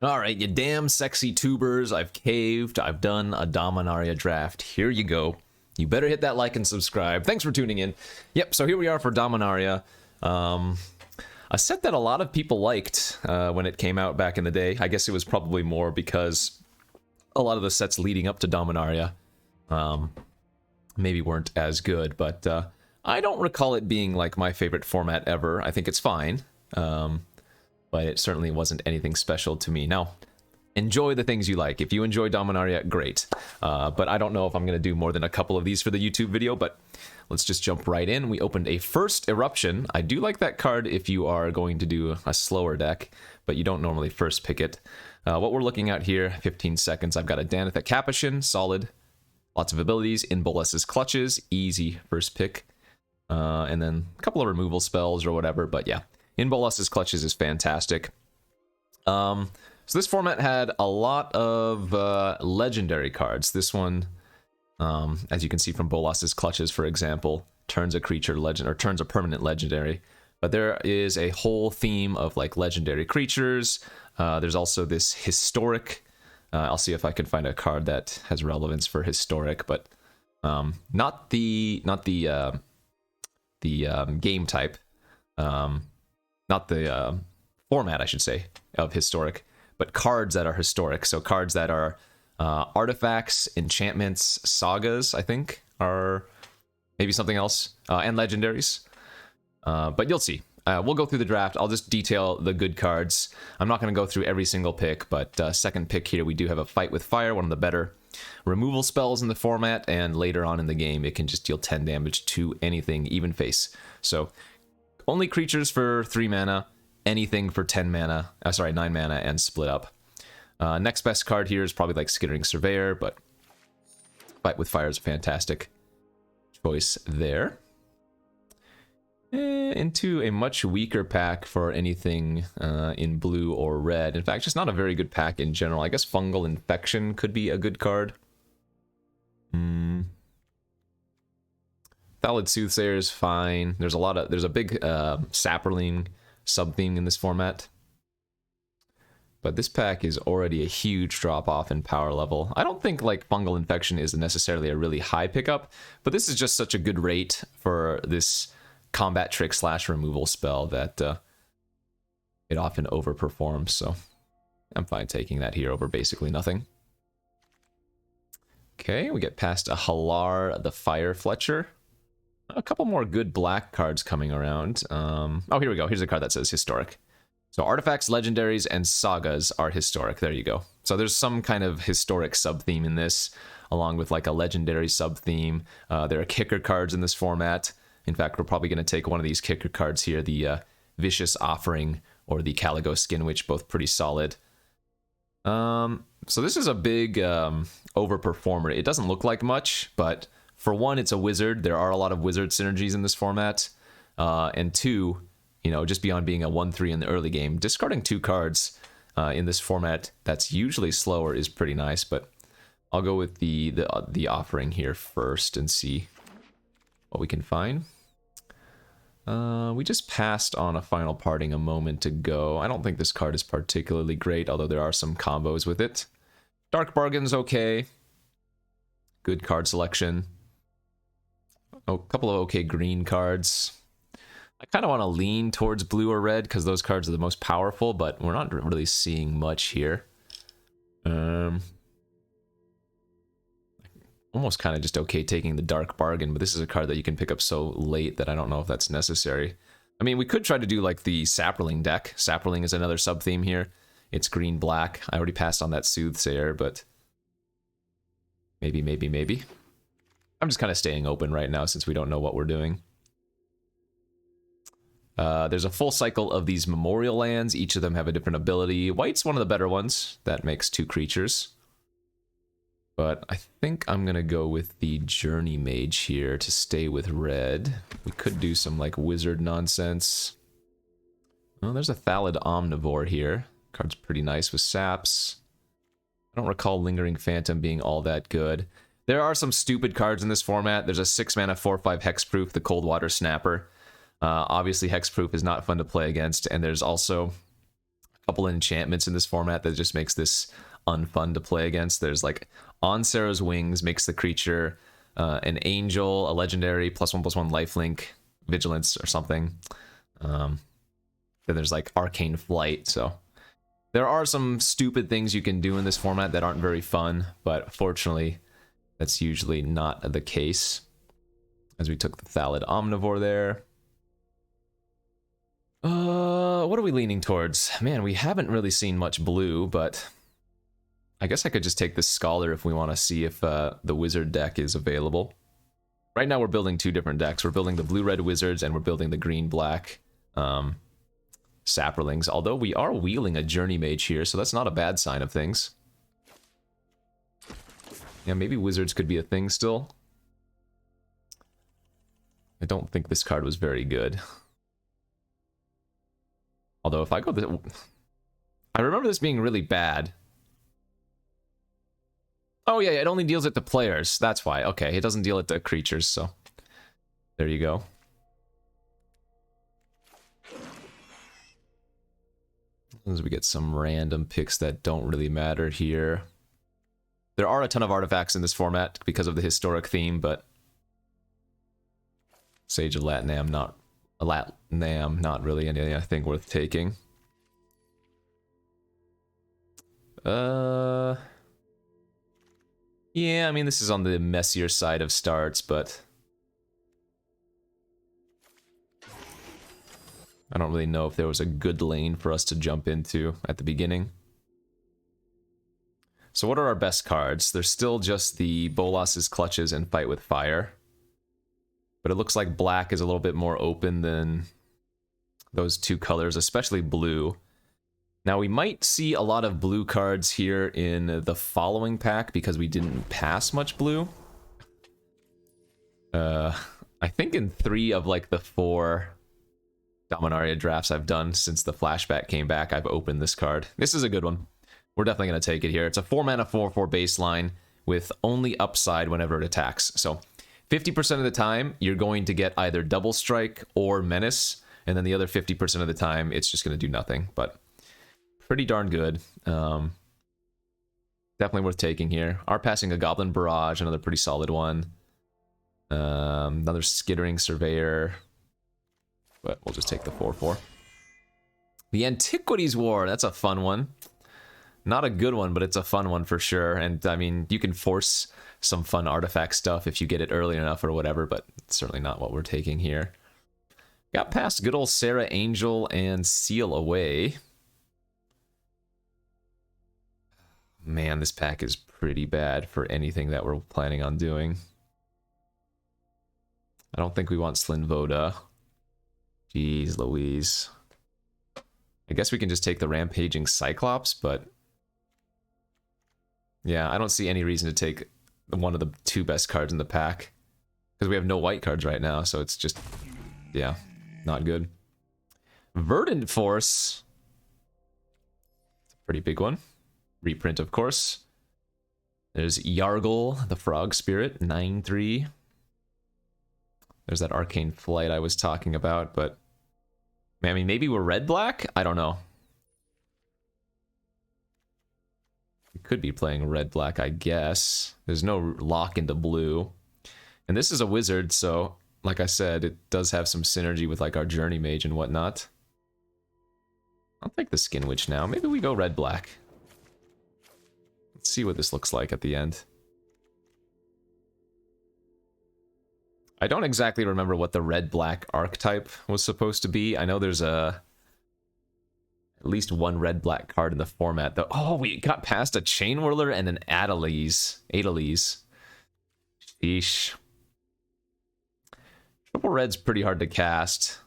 All right, you damn sexy tubers. I've caved. I've done a Dominaria draft. Here you go. You better hit that like and subscribe. Thanks for tuning in. Yep, so here we are for Dominaria. A set that a lot of people liked when it came out back in the day. I guess it was probably more because a lot of the sets leading up to Dominaria maybe weren't as good, but I don't recall it being like my favorite format ever. I think it's fine. But it certainly wasn't anything special to me. Now, enjoy the things you like. If you enjoy Dominaria, great. But I don't know if I'm going to do more than a couple of these for the YouTube video, but let's just jump right in. We opened a first Eruption. I do like that card if you are going to do a slower deck, but you don't normally first pick it. What we're looking at here, 15 seconds, I've got a Danitha Capuchin, solid. Lots of abilities, in Bolas's Clutches, easy first pick. And then a couple of removal spells or whatever, but yeah. In Bolas's Clutches is fantastic. So this format had a lot of legendary cards. This one, as you can see from Bolas's Clutches, for example, turns a creature legend or turns a permanent legendary. But there is a whole theme of like legendary creatures. There's also this historic. I'll see if I can find a card that has relevance for historic, but not the game type. Not the format, I should say, of historic, but cards that are historic. So cards that are artifacts, enchantments, sagas, I think, are maybe something else, and legendaries. But you'll see. We'll go through the draft. I'll just detail the good cards. I'm not going to go through every single pick, but second pick here, we do have a Fight with Fire, one of the better removal spells in the format, and later on in the game, it can just deal 10 damage to anything, even face. So only creatures for 3 mana, anything for 10 mana, 9 mana, and split up. Next best card here is probably like Skittering Surveyor, but Fight with Fire is a fantastic choice there. Into a much weaker pack for anything in blue or red. In fact, just not a very good pack in general. I guess Fungal Infection could be a good card. Thallid Soothsayer is fine. There's a big Saproling sub-theme in this format. But this pack is already a huge drop-off in power level. I don't think like Fungal Infection is necessarily a really high pickup, but this is just such a good rate for this combat trick / removal spell that it often overperforms, so I'm fine taking that here over basically nothing. Okay, we get past a Halar the Fire Fletcher. A couple more good black cards coming around. Oh, here we go. Here's a card that says Historic. So artifacts, legendaries, and sagas are historic. There you go. So there's some kind of historic sub-theme in this, along with like a legendary sub-theme. There are kicker cards in this format. In fact, we're probably going to take one of these kicker cards here, the Vicious Offering or the Caligo Skin Witch, both pretty solid. So this is a big overperformer. It doesn't look like much, but for one, it's a wizard. There are a lot of wizard synergies in this format. And two, just beyond being a 1/3 in the early game, discarding 2 cards in this format that's usually slower is pretty nice, but I'll go with the offering here first and see what we can find. We just passed on a Final Parting a moment ago. I don't think this card is particularly great, although there are some combos with it. Dark Bargain's okay. Good card selection. A couple of okay green cards. I kind of want to lean towards blue or red because those cards are the most powerful, but we're not really seeing much here. Almost kind of just okay taking the Dark Bargain, but this is a card that you can pick up so late that I don't know if that's necessary. I mean, we could try to do like the Saproling deck. Saproling is another sub-theme here. It's green-black. I already passed on that Soothsayer, but maybe. I'm just kind of staying open right now since we don't know what we're doing. There's a full cycle of these Memorial Lands. Each of them have a different ability. White's one of the better ones. That makes 2 creatures. But I think I'm going to go with the Journey Mage here to stay with red. We could do some like wizard nonsense. Oh, there's a Thallid Omnivore here. Card's pretty nice with saps. I don't recall Lingering Phantom being all that good. There are some stupid cards in this format. There's a 6 mana 4/5 Hexproof, the Coldwater Snapper. Obviously, Hexproof is not fun to play against, and there's also a couple enchantments in this format that just makes this unfun to play against. There's like On Sarah's Wings makes the creature an angel, a legendary, +1/+1 lifelink, vigilance or something. Then there's like Arcane Flight, so there are some stupid things you can do in this format that aren't very fun, but fortunately, that's usually not the case. As we took the Thallid Omnivore there. What are we leaning towards? Man, we haven't really seen much blue, but I guess I could just take the Scholar if we want to see if the Wizard deck is available. Right now we're building two different decks. We're building the blue-red Wizards and we're building the green-black Saprolings, although we are wheeling a Journey Mage here, so that's not a bad sign of things. Yeah, maybe Wizards could be a thing still. I don't think this card was very good. Although if I go the... I remember this being really bad. Oh yeah, it only deals it to players. That's why. Okay, it doesn't deal it to creatures, so... There you go. As we get some random picks that don't really matter here. There are a ton of artifacts in this format because of the historic theme, but... Sage of Latnam, not really anything worth taking. Yeah, I mean, this is on the messier side of starts, but... I don't really know if there was a good lane for us to jump into at the beginning. So what are our best cards? There's still just the Bolas's Clutches and Fight with Fire. But it looks like black is a little bit more open than those two colors, especially blue. Now we might see a lot of blue cards here in the following pack because we didn't pass much blue. I think in 3 of like the 4 Dominaria drafts I've done since the flashback came back, I've opened this card. This is a good one. We're definitely going to take it here. It's a 4-mana 4/4 baseline with only upside whenever it attacks. So 50% of the time, you're going to get either Double Strike or Menace, and then the other 50% of the time, it's just going to do nothing. But pretty darn good. Definitely worth taking here. Are passing a Goblin Barrage, another pretty solid one. Another Skittering Surveyor. But we'll just take the 4/4. The Antiquities War, that's a fun one. Not a good one, but it's a fun one for sure. And I mean, you can force some fun artifact stuff if you get it early enough or whatever, but it's certainly not what we're taking here. Got past good old Sarah Angel and Seal Away. Man, this pack is pretty bad for anything that we're planning on doing. I don't think we want Slinvoda. Jeez Louise. I guess we can just take the Rampaging Cyclops, but... yeah, I don't see any reason to take one of the 2 best cards in the pack. Because we have no white cards right now, so it's just... yeah, not good. Verdant Force. It's a pretty big one. Reprint, of course. There's Yargle, the Frog Spirit, 9/3. There's that Arcane Flight I was talking about, but... I mean, maybe we're red-black? I don't know. We could be playing red-black, I guess. There's no lock into blue. And this is a wizard, so, like I said, it does have some synergy with, like, our Journey Mage and whatnot. I'll take the Skin Witch now. Maybe we go red-black. Let's see what this looks like at the end. I don't exactly remember what the red-black archetype was supposed to be. I know there's at least one red-black card in the format. Though. Oh, we got past a Chain Whirler and an Adeliz. Sheesh. Triple red's pretty hard to cast.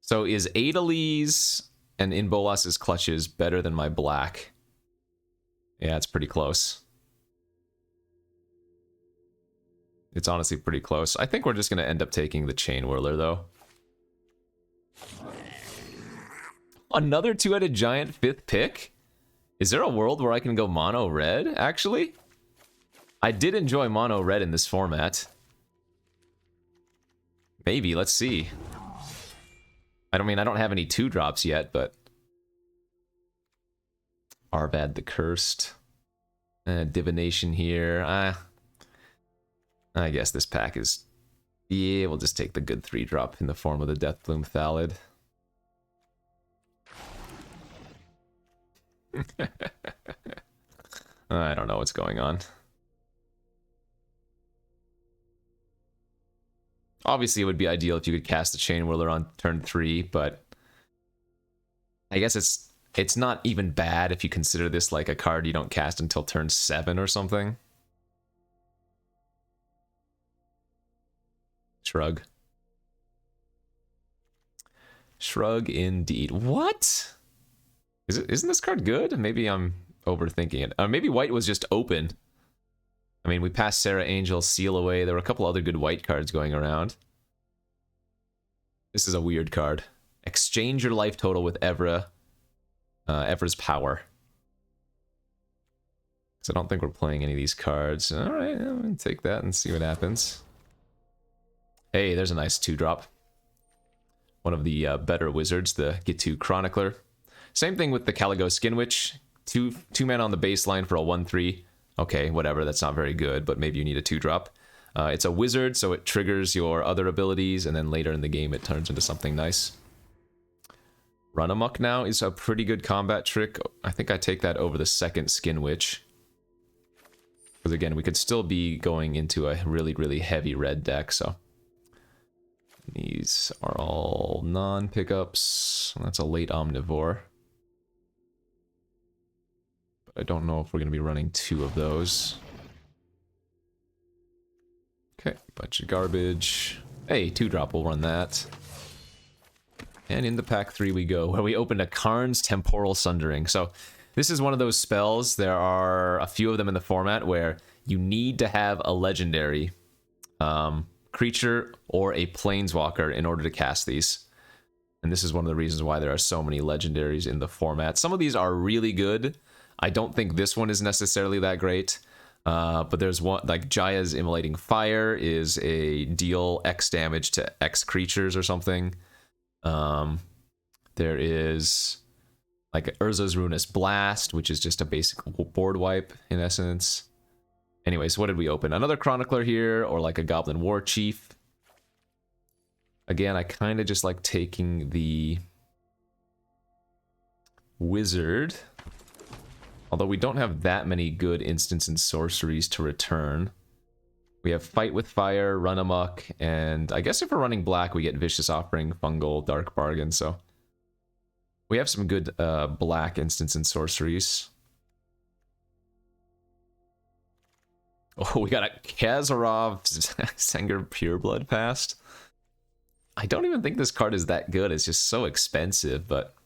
So is Adeliz and In Bolas's Clutches better than my black? Yeah, it's pretty close. It's honestly pretty close. I think we're just going to end up taking the Chain Whirler, though. Another 2-headed giant 5th pick? Is there a world where I can go mono red, actually? I did enjoy mono red in this format. Maybe, let's see. I don't have any 2-drops yet, but... Arvad the Cursed. Divination here. I guess this pack is... Yeah, we'll just take the good 3-drop in the form of the Deathbloom Thallid. I don't know what's going on. Obviously, it would be ideal if you could cast the Chain Whirler on turn 3, but I guess it's not even bad if you consider this like a card you don't cast until turn 7 or something. Shrug. Shrug indeed. What? Isn't this card good? Maybe I'm overthinking it. Maybe white was just open. I mean, we passed Sarah Angel, Seal Away. There were a couple other good white cards going around. This is a weird card. Exchange your life total with Evra. Evra's Power. So I don't think we're playing any of these cards. Alright, I'm gonna take that and see what happens. Hey, there's a nice 2-drop. One of the better wizards, the Gitu Chronicler. Same thing with the Caligo Skin Witch. Two mana on the baseline for a 1/3. Okay, whatever, that's not very good, but maybe you need a 2-drop. It's a wizard, so it triggers your other abilities, and then later in the game it turns into something nice. Run Amok now is a pretty good combat trick. I think I take that over the second Skin Witch. Because again, we could still be going into a really, really heavy red deck, so... These are all non-pickups. That's a late Omnivore. But I don't know if we're going to be running 2 of those. Okay, bunch of garbage. Hey, 2-drop, we'll run that. And into pack 3 we go, where we opened a Karn's Temporal Sundering. So this is one of those spells. There are a few of them in the format where you need to have a legendary creature or a planeswalker in order to cast these. And this is one of the reasons why there are so many legendaries in the format. Some of these are really good. I don't think this one is necessarily that great. But there's one, like Jaya's Immolating Fire is a deal X damage to X creatures or something. There is like Urza's Ruinous Blast, which is just a basic board wipe in essence. Anyways, what did we open? Another Chronicler here, or like a Goblin War Chief. Again, I kind of just like taking the Wizard. Although we don't have that many good instants and sorceries to return. We have Fight with Fire, Run Amok, and I guess if we're running black, we get Vicious Offering, Fungal, Dark Bargain, so... We have some good black instants and sorceries. Oh, we got a Kazarov Senger Pureblood Past. I don't even think this card is that good. It's just so expensive, but...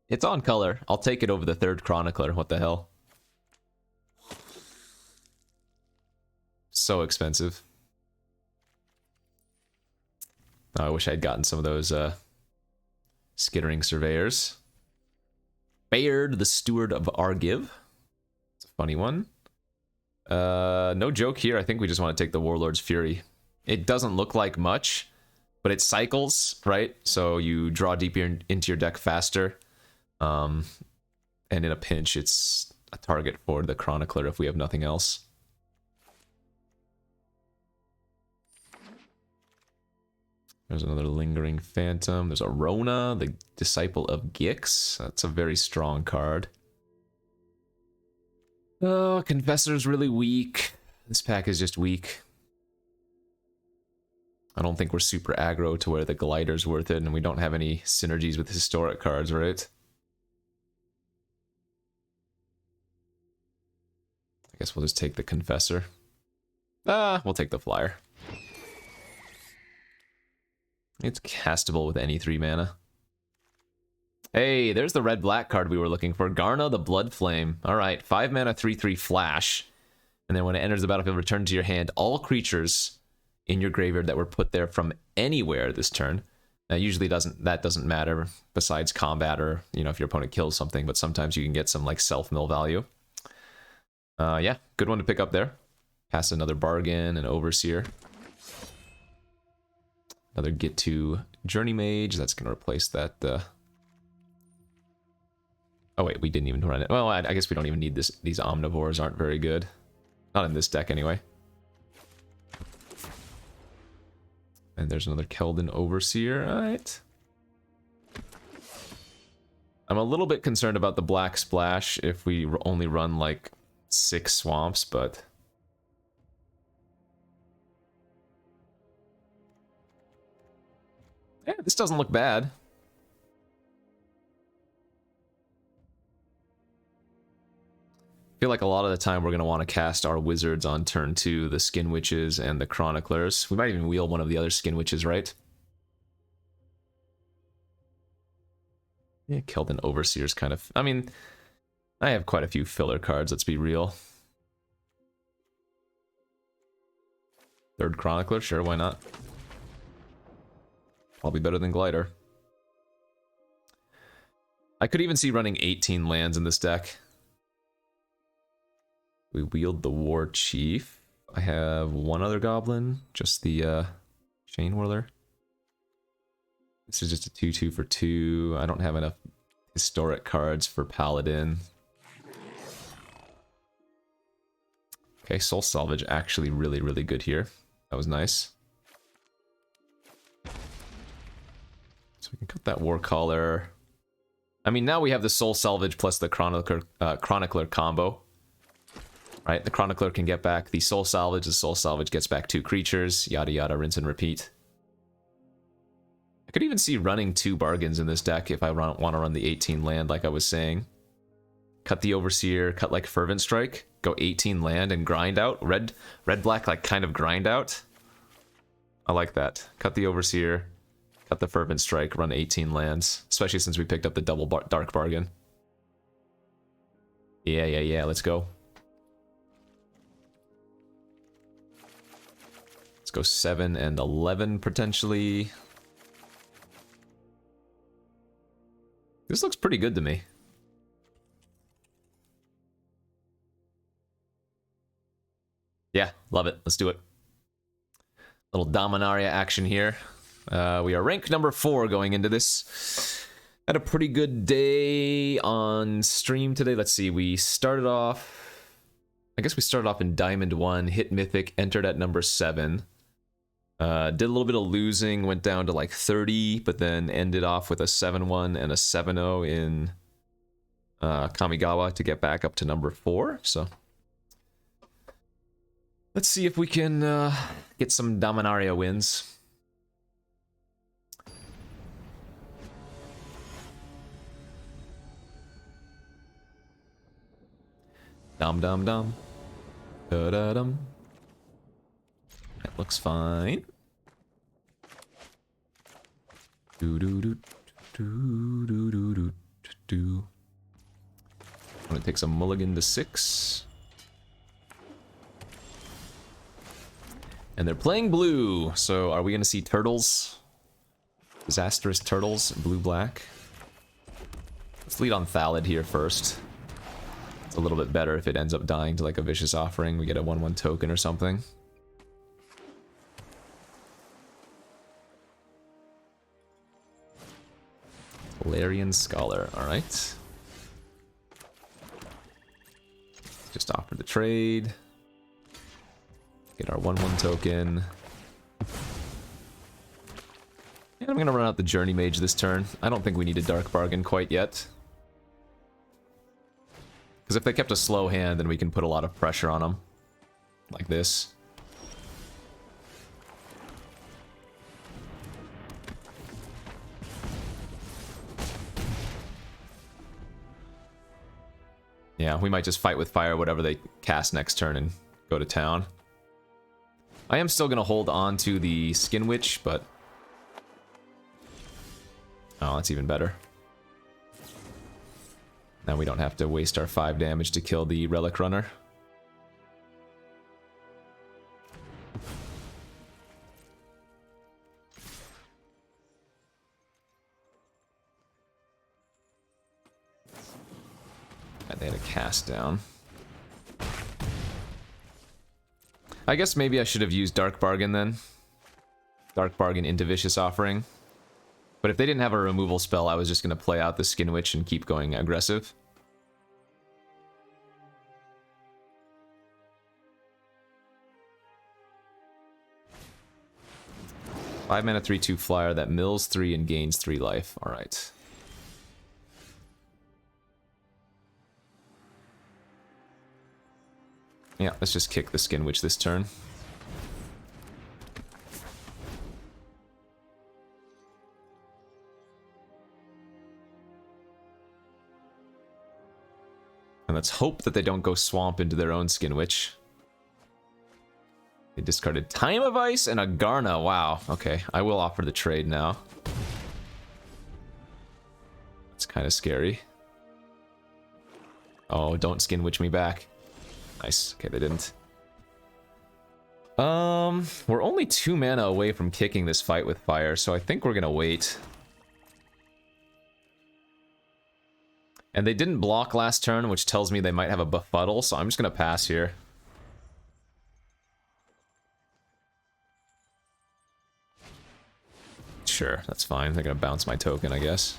It's on color. I'll take it over the third Chronicler. What the hell? So expensive. Oh, I wish I'd gotten some of those Skittering Surveyors. Bayard, the Steward of Argiv. It's a funny one. No joke here. I think we just want to take the Warlord's Fury. It doesn't look like much, but it cycles, right? So you draw deeper into your deck faster. And in a pinch, it's a target for the Chronicler if we have nothing else. There's another Lingering Phantom. There's a Rona, the Disciple of Gix. That's a very strong card. Oh, Confessor's really weak. This pack is just weak. I don't think we're super aggro to where the Glider's worth it, and we don't have any synergies with historic cards, right? I guess we'll just take the Confessor. We'll take the Flyer. It's castable with any 3 mana. Hey, there's the red-black card we were looking for. Garna, the Blood Flame. Alright, 5 mana, 3/3 flash. And then when it enters the battlefield, return to your hand all creatures in your graveyard that were put there from anywhere this turn. Now, usually that doesn't matter besides combat or, you know, if your opponent kills something, but sometimes you can get some, like, self-mill value. Yeah, good one to pick up there. Pass another Bargain, an Overseer. Another Get to Journey Mage. That's going to replace that. Oh wait, we didn't even run it. Well, I guess we don't even need this. These omnivores aren't very good. Not in this deck anyway. And there's another Keldon Overseer. Alright. I'm a little bit concerned about the Black Splash if we only run like 6 swamps, but... yeah, this doesn't look bad. I feel like a lot of the time we're going to want to cast our wizards on turn 2, the Skin Witches and the Chroniclers. We might even wheel one of the other Skin Witches, right? Yeah, Keldon Overseer's kind of... I mean, I have quite a few filler cards, let's be real. Third Chronicler, sure, why not? Probably better than Glider. I could even see running 18 lands in this deck. We wield the War Chief. I have one other goblin, just the Chain Whirler. This is just a 2/2 for 2. I don't have enough historic cards for Paladin. Okay, Soul Salvage actually really, really good here. That was nice. So we can cut that War Caller. I mean, now we have the Soul Salvage plus the Chronicler combo. Right, the Chronicler can get back the Soul Salvage gets back 2 creatures, yada yada, rinse and repeat. I could even see running 2 bargains in this deck if I want to run the 18 land like I was saying. Cut the Overseer, cut like Fervent Strike, go 18 land and grind out. Red, black, like kind of grind out. I like that. Cut the Overseer, cut the Fervent Strike, run 18 lands, especially since we picked up the double Dark Bargain. Yeah, let's go. Let's go 7 and 11 potentially. This looks pretty good to me. Yeah, love it. Let's do it. Little Dominaria action here. We are rank number 4 going into this. Had a pretty good day on stream today. Let's see, we started off... I guess we started off in Diamond 1, hit Mythic, entered at number 7. Did a little bit of losing, went down to like 30, but then ended off with a 7-1 and a 7-0 in Kamigawa to get back up to number 4. So let's see if we can get some Dominaria wins. Dum dum dum. Da da dum. That looks fine. Do do do do do do do do. I'm gonna take some mulligan to 6. And they're playing blue, so are we gonna see turtles? Disastrous turtles, blue-black. Let's lead on Thallid here first. It's a little bit better if it ends up dying to like a Vicious Offering. We get a 1/1 token or something. Valerian Scholar, alright. Just offer the trade. Get our 1/1 token. And I'm gonna run out the Journey Mage this turn. I don't think we need a Dark Bargain quite yet. Because if they kept a slow hand, then we can put a lot of pressure on them. Like this. Yeah, we might just fight with fire whatever they cast next turn and go to town. I am still going to hold on to the Skin Witch, but... oh, that's even better. Now we don't have to waste our 5 damage to kill the Relic Runner. And they had a cast down. I guess maybe I should have used Dark Bargain then. Dark Bargain into Vicious Offering. But if they didn't have a removal spell, I was just going to play out the Skin Witch and keep going aggressive. 5 mana 3/2 flyer that mills 3 and gains 3 life. Alright. Yeah, let's just kick the Skin Witch this turn. And let's hope that they don't go swamp into their own Skin Witch. They discarded Time of Ice and a Garna. Wow. Okay, I will offer the trade now. That's kind of scary. Oh, don't Skin Witch me back. Nice. Okay, they didn't. We're only 2 mana away from kicking this fight with fire, so I think we're gonna wait. And they didn't block last turn, which tells me they might have a befuddle, so I'm just gonna pass here. Sure, that's fine. They're gonna bounce my token, I guess.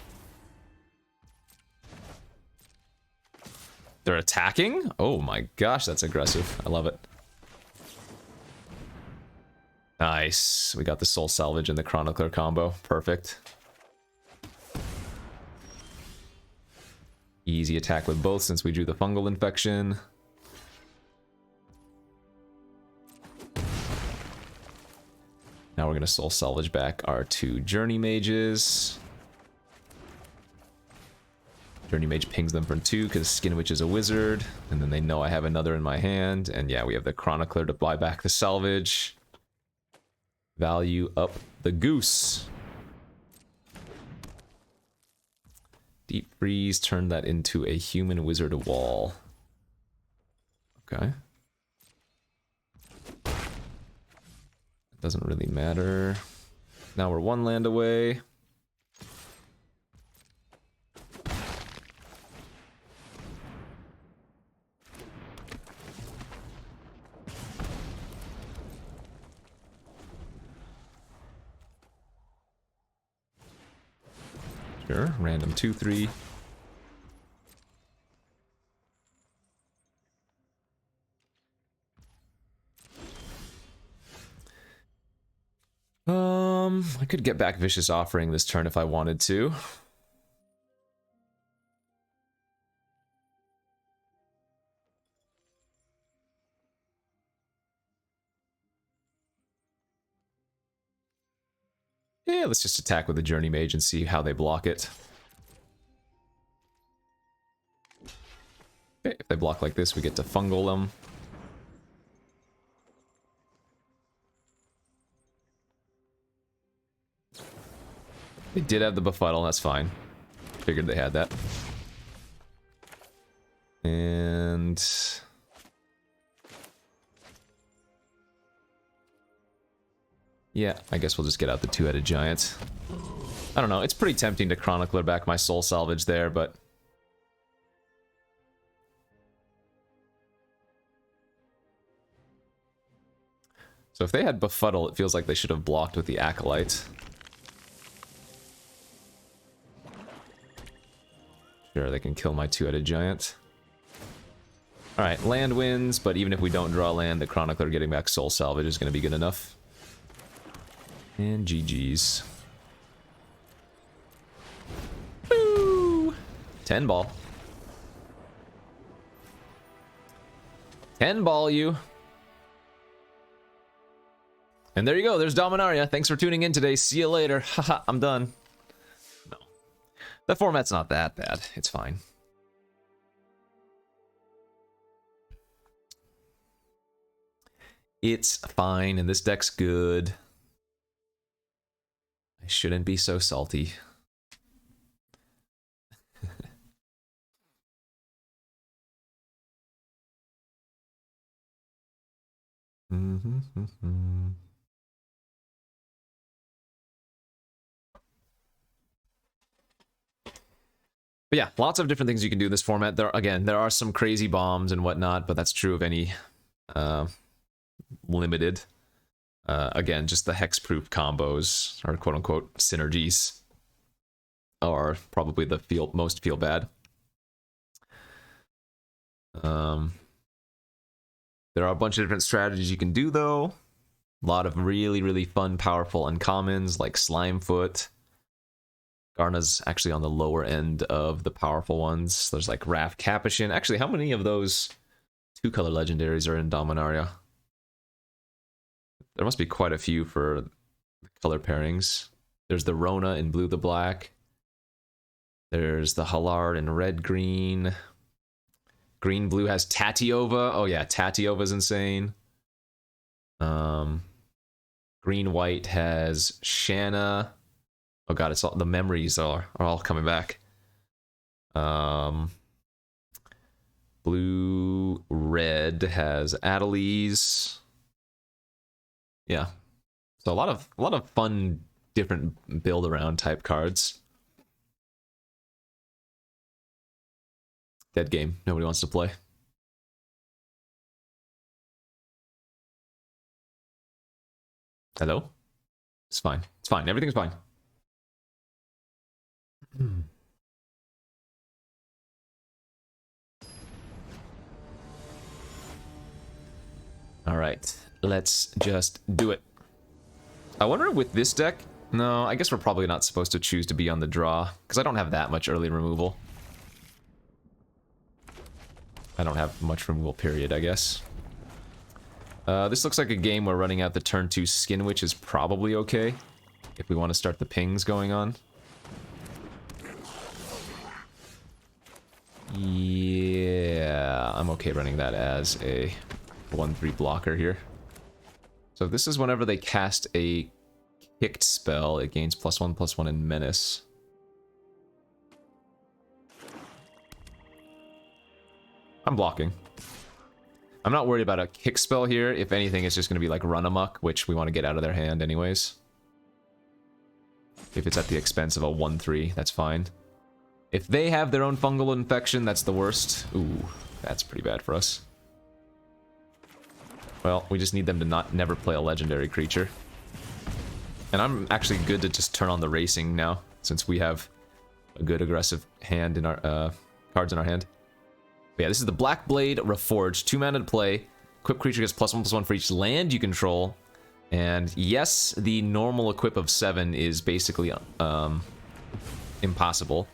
They're attacking? Oh my gosh, that's aggressive. I love it. Nice. We got the Soul Salvage and the Chronicler combo. Perfect. Easy attack with both since we drew the Fungal Infection. Now we're going to Soul Salvage back our 2 Journey Mages. Journey Mage pings them for 2 because Skin Witch is a wizard. And then they know I have another in my hand. And yeah, we have the Chronicler to buy back the salvage. Value up the goose. Deep Freeze, turn that into a human wizard wall. Okay. Doesn't really matter. Now we're 1 land away. Sure, random 2/3. I could get back Vicious Offering this turn if I wanted to. Yeah, let's just attack with the Journey Mage and see how they block it. Okay, if they block like this, we get to fungal them. They did have the befuddle, that's fine. Figured they had that. And... yeah, I guess we'll just get out the 2-headed giant. I don't know, it's pretty tempting to Chronicler back my Soul Salvage there, but... so if they had Befuddle, it feels like they should have blocked with the Acolyte. Sure, they can kill my 2-headed giant. Alright, land wins, but even if we don't draw land, the Chronicler getting back Soul Salvage is going to be good enough. And GG's. Woo! 10 ball. 10 ball, you. And there you go, there's Dominaria. Thanks for tuning in today. See you later. Haha, I'm done. No. The format's not that bad. It's fine. It's fine, and this deck's good. I shouldn't be so salty. But yeah, lots of different things you can do in this format. There are some crazy bombs and whatnot, but that's true of any limited. Again, just the hexproof combos, or quote-unquote synergies, are probably the most feel bad. There are a bunch of different strategies you can do, though. A lot of really, really fun, powerful uncommons like Slimefoot. Garna's actually on the lower end of the powerful ones. There's like Wrath Capuchin. Actually, how many of those 2-color legendaries are in Dominaria? There must be quite a few for the color pairings. There's the Rona in blue the black. There's the Halard in red green. Green blue has Tatiova. Oh yeah, Tatiova's insane. Green white has Shanna. Oh god, it's all the memories are all coming back. Blue red has Adelise. Yeah. So a lot of fun different build around type cards. Dead game. Nobody wants to play. Hello? It's fine. It's fine. Everything's fine. All right. Let's just do it. I wonder with this deck... No, I guess we're probably not supposed to choose to be on the draw, because I don't have that much early removal. I don't have much removal, period, I guess. This looks like a game where running out the turn 2 Skin Witch is probably okay, if we want to start the pings going on. Yeah, I'm okay running that as a 1/3 blocker here. So this is whenever they cast a kicked spell, it gains +1/+1 in Menace. I'm blocking. I'm not worried about a kick spell here. If anything, it's just going to be like Run Amok, which we want to get out of their hand anyways. If it's at the expense of a 1/3, that's fine. If they have their own fungal infection, that's the worst. Ooh, that's pretty bad for us. Well, we just need them to never play a legendary creature. And I'm actually good to just turn on the racing now, since we have a good aggressive hand in our cards in our hand. But yeah, this is the Black Blade Reforged, 2 mana to play. Equip creature gets +1/+1 for each land you control. And yes, the normal equip of 7 is basically impossible.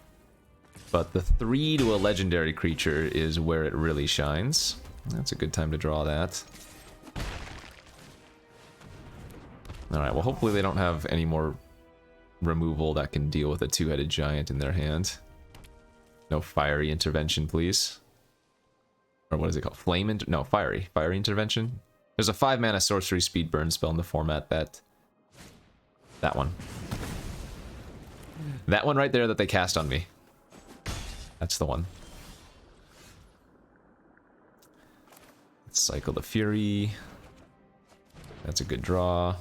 But the 3 to a legendary creature is where it really shines. That's a good time to draw that. Alright, well hopefully they don't have any more removal that can deal with a 2-headed giant in their hand. No fiery intervention, please. Or what is it called? No, fiery. Fiery intervention? There's a 5 mana sorcery speed burn spell in the format that one. That one right there that they cast on me. That's the one. Let's cycle the Fury. That's a good draw.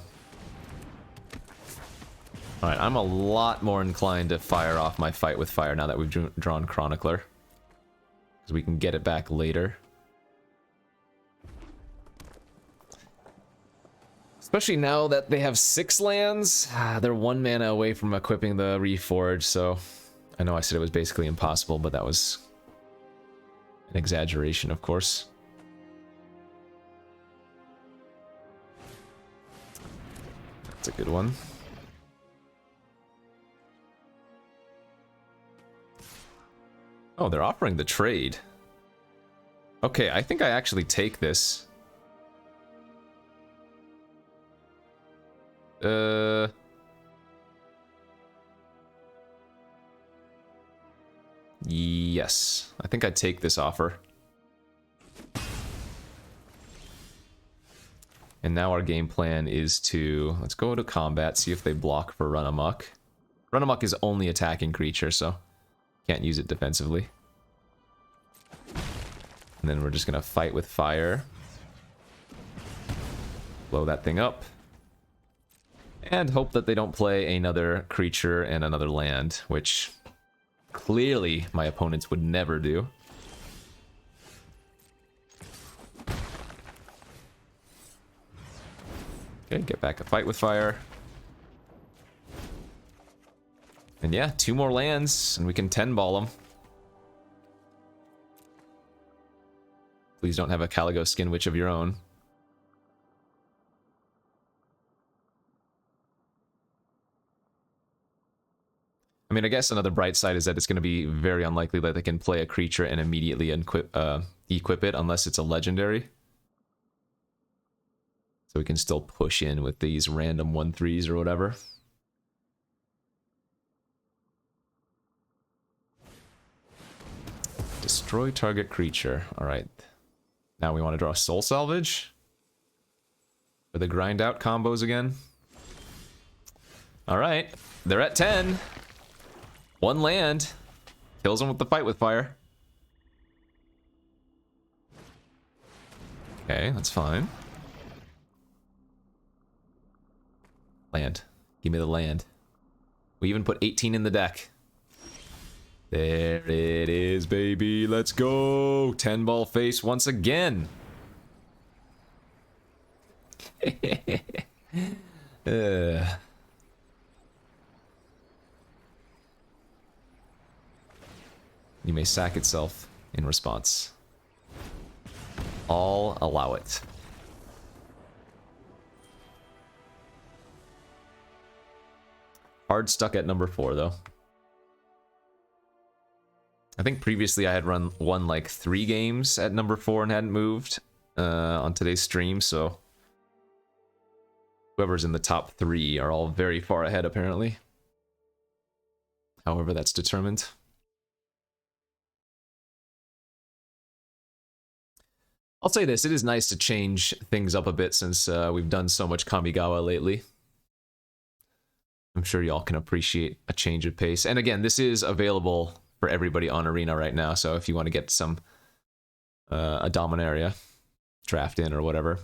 Alright, I'm a lot more inclined to fire off my Fight with Fire now that we've drawn Chronicler. Because we can get it back later. Especially now that they have 6 lands. They're 1 mana away from equipping the Reforge, so... I know I said it was basically impossible, but that was an exaggeration, of course. That's a good one. Oh, they're offering the trade. Okay, I think I actually take this. Yes, I think I'd take this offer. And now our game plan is to... Let's go to combat, see if they block for Run Amok. Run Amok is only attacking creature, so can't use it defensively. And then we're just gonna Fight with Fire. Blow that thing up. And hope that they don't play another creature and another land, which... clearly, my opponents would never do. Okay, get back a Fight with Fire. And yeah, 2 more lands, and we can 10-ball them. Please don't have a Caligo Skin Witch of your own. mean, I guess another bright side is that it's going to be very unlikely that they can play a creature and immediately equip it unless it's a legendary. So we can still push in with these random 1/3s or whatever. Destroy target creature. Alright. Now we want to draw Soul Salvage. For the grind out combos again. Alright. They're at 10. One land. Kills them with the Fight with Fire. Okay, that's fine. Land. Give me the land. We even put 18 in the deck. There it is, baby. Let's go. 10-ball face once again. You may sack itself in response. I'll allow it. Hard stuck at number 4, though. I think previously I had won like 3 games at number 4 and hadn't moved on today's stream, so whoever's in the top 3 are all very far ahead, apparently. However that's determined. I'll say this, it is nice to change things up a bit since we've done so much Kamigawa lately. I'm sure y'all can appreciate a change of pace. And again, this is available for everybody on Arena right now, so if you want to get some a Dominaria draft in or whatever.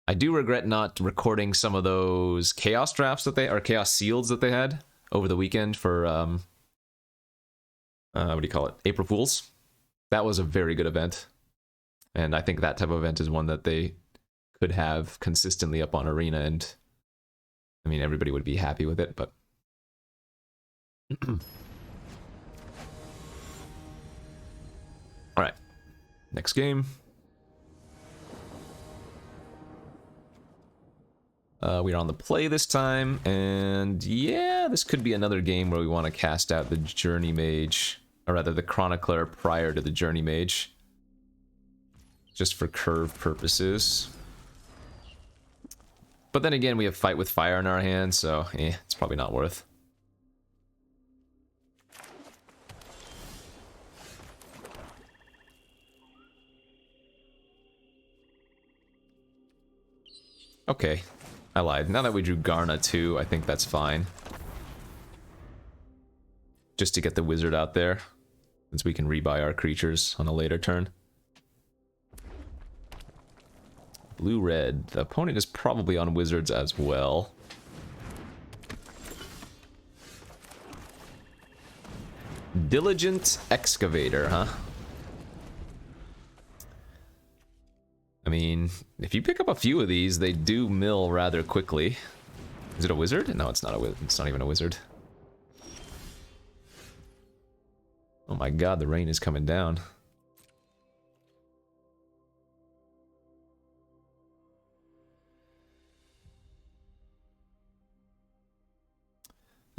I do regret not recording some of those Chaos drafts that or Chaos Seals that they had over the weekend for what do you call it? April Fools. That was a very good event. And I think that type of event is one that they could have consistently up on Arena, and I mean, everybody would be happy with it, but... Alright. Next game. We're on the play this time, and yeah, this could be another game where we want to cast out the Journey Mage, or rather the Chronicler prior to the Journey Mage. Just for curve purposes. But then again, we have Fight with Fire in our hand, so it's probably not worth. Okay, I lied. Now that we drew Garna too, I think that's fine. Just to get the wizard out there, since we can rebuy our creatures on a later turn. Blue-red. The opponent is probably on wizards as well. Diligent Excavator, huh? I mean, if you pick up a few of these, they do mill rather quickly. Is it a wizard? No, it's not a wizard. It's not even a wizard. Oh my god, the rain is coming down.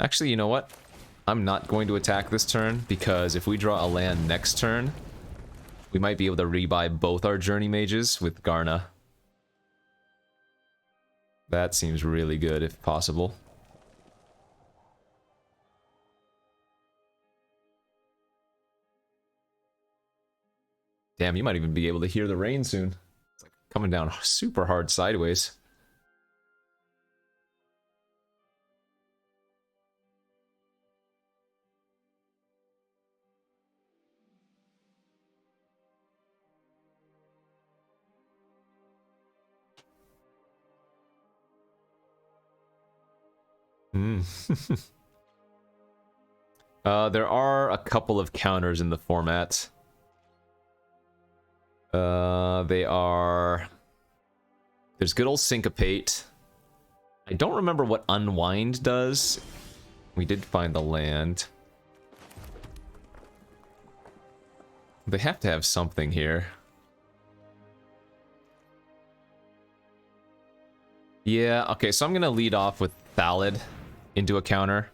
Actually, you know what? I'm not going to attack this turn, because if we draw a land next turn, we might be able to rebuy both our Journey Mages with Garna. That seems really good, if possible. Damn, you might even be able to hear the rain soon. It's like coming down super hard sideways. There are a couple of counters in the format. They are... There's good old Syncopate. I don't remember what Unwind does. We did find the land. They have to have something here. Yeah, okay, so I'm gonna lead off with Thallid into a counter.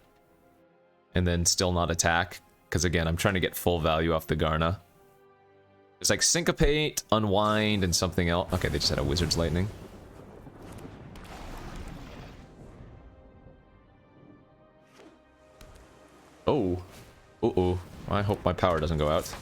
and then still not attack. Because again, I'm trying to get full value off the Garna. It's like Syncopate, Unwind, and something else. Okay, they just had a Wizard's Lightning. Oh. Uh-oh. I hope my power doesn't go out.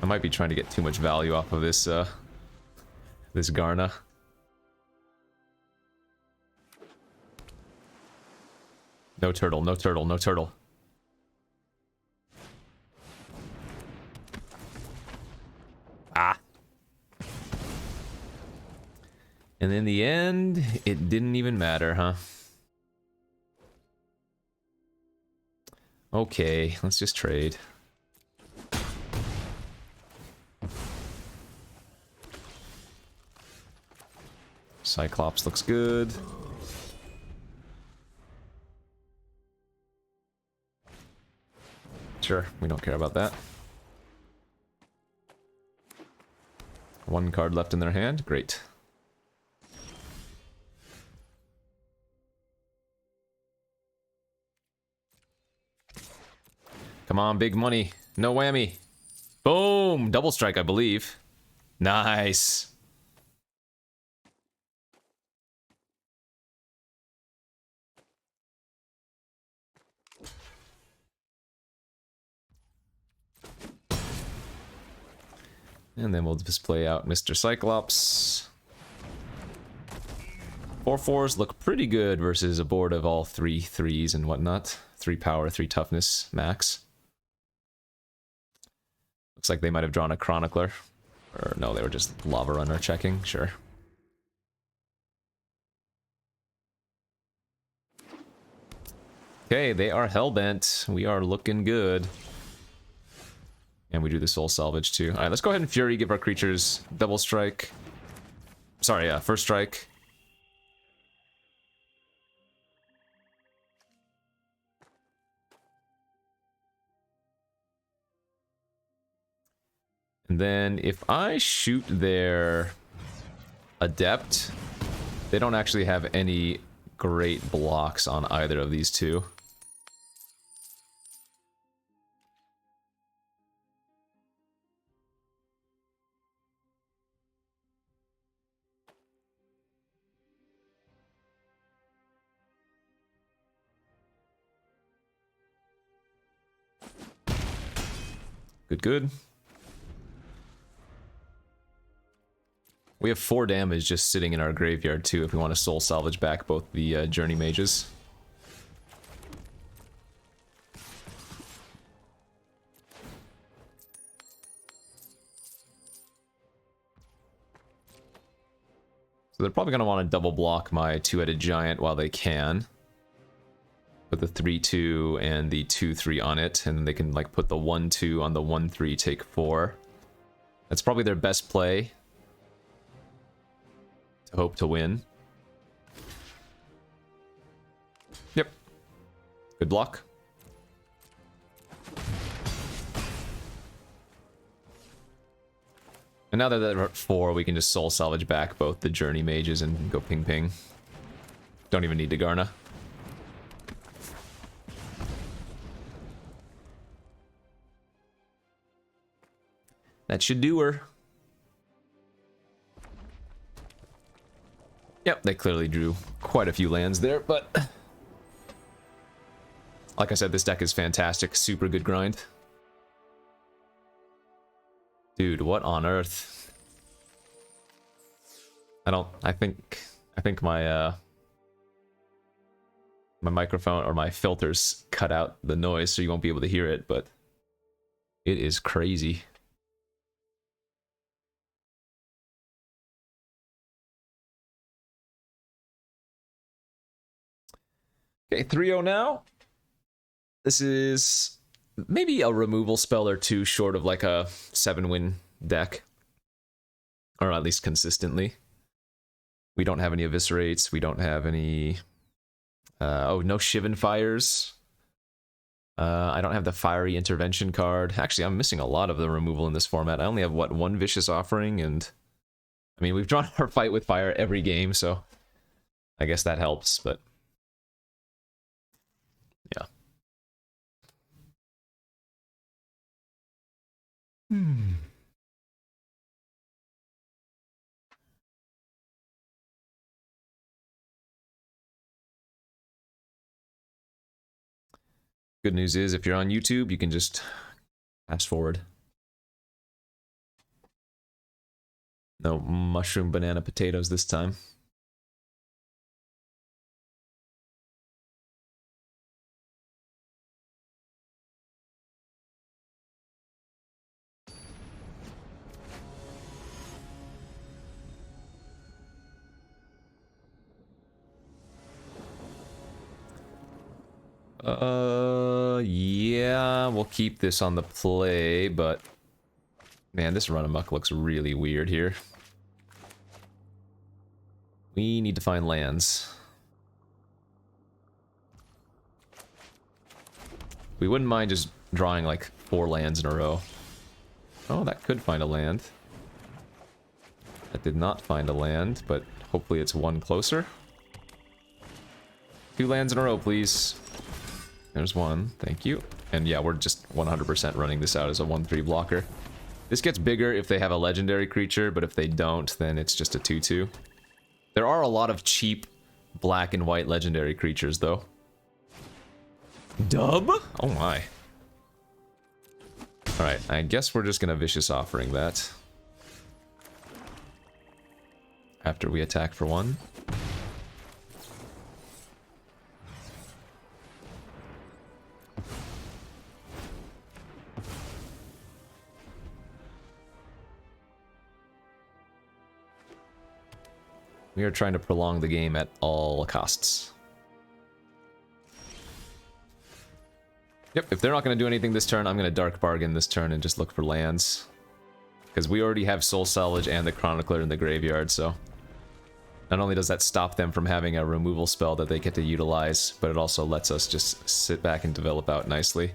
I might be trying to get too much value off of this, this Garna. No turtle, no turtle, no turtle. Ah. And in the end, it didn't even matter, huh? Okay, let's just trade. Cyclops looks good. Sure, we don't care about that. One card left in their hand, great. Come on, big money. No whammy. Boom! Double strike, I believe. Nice. And then we'll display out Mr. Cyclops. 4/4s look pretty good versus a board of all 3 3s and whatnot. 3 power, 3 toughness, max. Looks like they might have drawn a Chronicler. Or no, they were just Lava Runner checking, sure. Okay, they are hellbent. We are looking good. And we do the soul salvage too. Alright, let's go ahead and Fury, give our creatures double strike. Sorry, yeah, first strike. And then if I shoot their Adept, they don't actually have any great blocks on either of these two. Good, good. We have 4 damage just sitting in our graveyard too if we want to soul salvage back both the Journey Mages. So they're probably going to want to double block my 2-headed giant while they can. Put the 3/2 and the 2/3 on it, and then they can like put the 1/2 on the 1/3, take 4. That's probably their best play to hope to win. Yep. Good block. And now that they're at 4, we can just soul salvage back both the Journey Mages and go ping ping. Don't even need to Garna. That should do her. Yep, they clearly drew quite a few lands there, but like I said, this deck is fantastic. Super good grind. Dude, what on earth? I think my my microphone or my filters cut out the noise so you won't be able to hear it, but it is crazy. Okay, 3-0 now. This is maybe a removal spell or two short of like a 7-win deck. Or at least consistently. We don't have any Eviscerates. We don't have any... oh, no Shivan Fires. I don't have the Fiery Intervention card. Actually, I'm missing a lot of the removal in this format. I only have, what, one Vicious Offering, and... I mean, we've drawn our Fight with Fire every game, so... I guess that helps, but... Yeah. Good news is, if you're on YouTube, you can just fast forward. No mushroom, banana, potatoes this time. Yeah, we'll keep this on the play, but... Man, this run amok looks really weird here. We need to find lands. We wouldn't mind just drawing like 4 lands in a row. Oh, that could find a land. That did not find a land, but hopefully it's one closer. 2 lands in a row, please. There's one, thank you. And yeah, we're just 100% running this out as a 1/3 blocker. This gets bigger if they have a legendary creature, but if they don't, then it's just a 2/2. There are a lot of cheap black and white legendary creatures, though. Dub? Oh my. Alright, I guess we're just gonna Vicious Offering that. After we attack for 1. We are trying to prolong the game at all costs. Yep, if they're not going to do anything this turn, I'm going to Dark Bargain this turn and just look for lands. Because we already have Soul Salvage and the Chronicler in the graveyard, so... Not only does that stop them from having a removal spell that they get to utilize, but it also lets us just sit back and develop out nicely.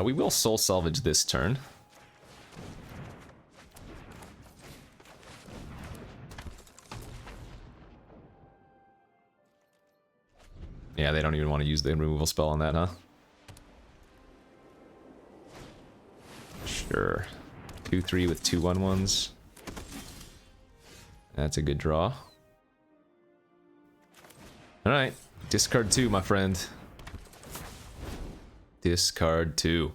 We will Soul Salvage this turn. Yeah, they don't even want to use the removal spell on that, huh? Sure. 2/3 with 2 1/1s. That's a good draw. Alright, discard 2, my friend. Discard 2.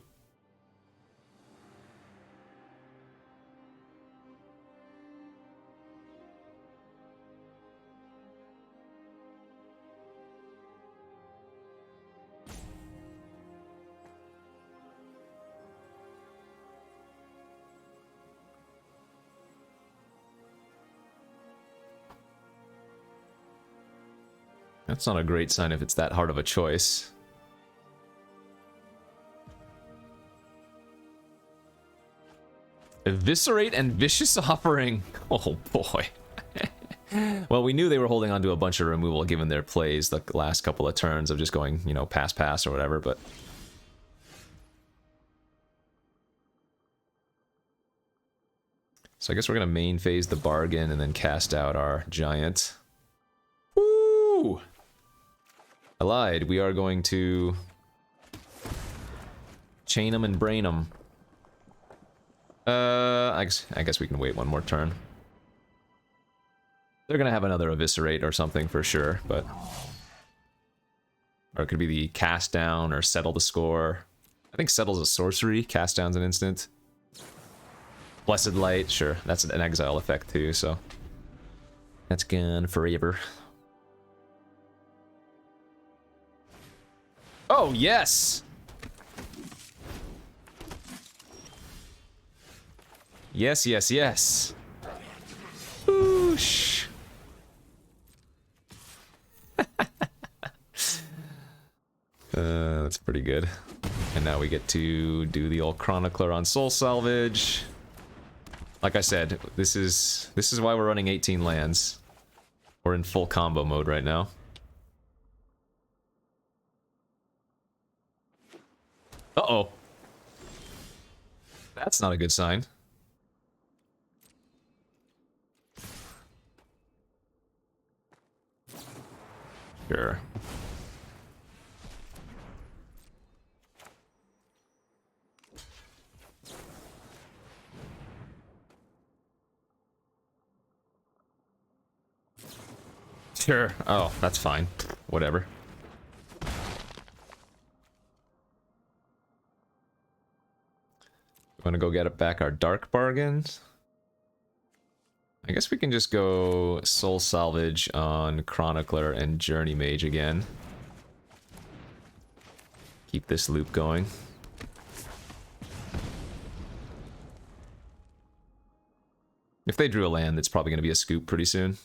That's not a great sign if it's that hard of a choice. Eviscerate and Vicious Offering. Oh boy. Well, we knew they were holding on to a bunch of removal given their plays the last couple of turns of just going, you know, pass or whatever, but... So I guess we're gonna main phase the bargain and then cast out our giant. Woo! I lied. We are going to chain them and brain them. I guess we can wait one more turn. They're gonna have another Eviscerate or something for sure, but... Or it could be the Cast Down or Settle the Score. I think Settle's a sorcery, Cast Down's an instant. Blessed Light, sure, that's an exile effect too, so... That's gone forever. Oh, yes! Yes, yes, yes. Whoosh. That's pretty good. And now we get to do the old Chronicler on Soul Salvage. Like I said, this is why we're running 18 lands. We're in full combo mode right now. Uh-oh. That's not a good sign. Sure. Sure. Oh, that's fine. Whatever. Want to go get it back our dark bargains? I guess we can just go Soul Salvage on Chronicler and Journey Mage again. Keep this loop going. If they drew a land, it's probably going to be a scoop pretty soon.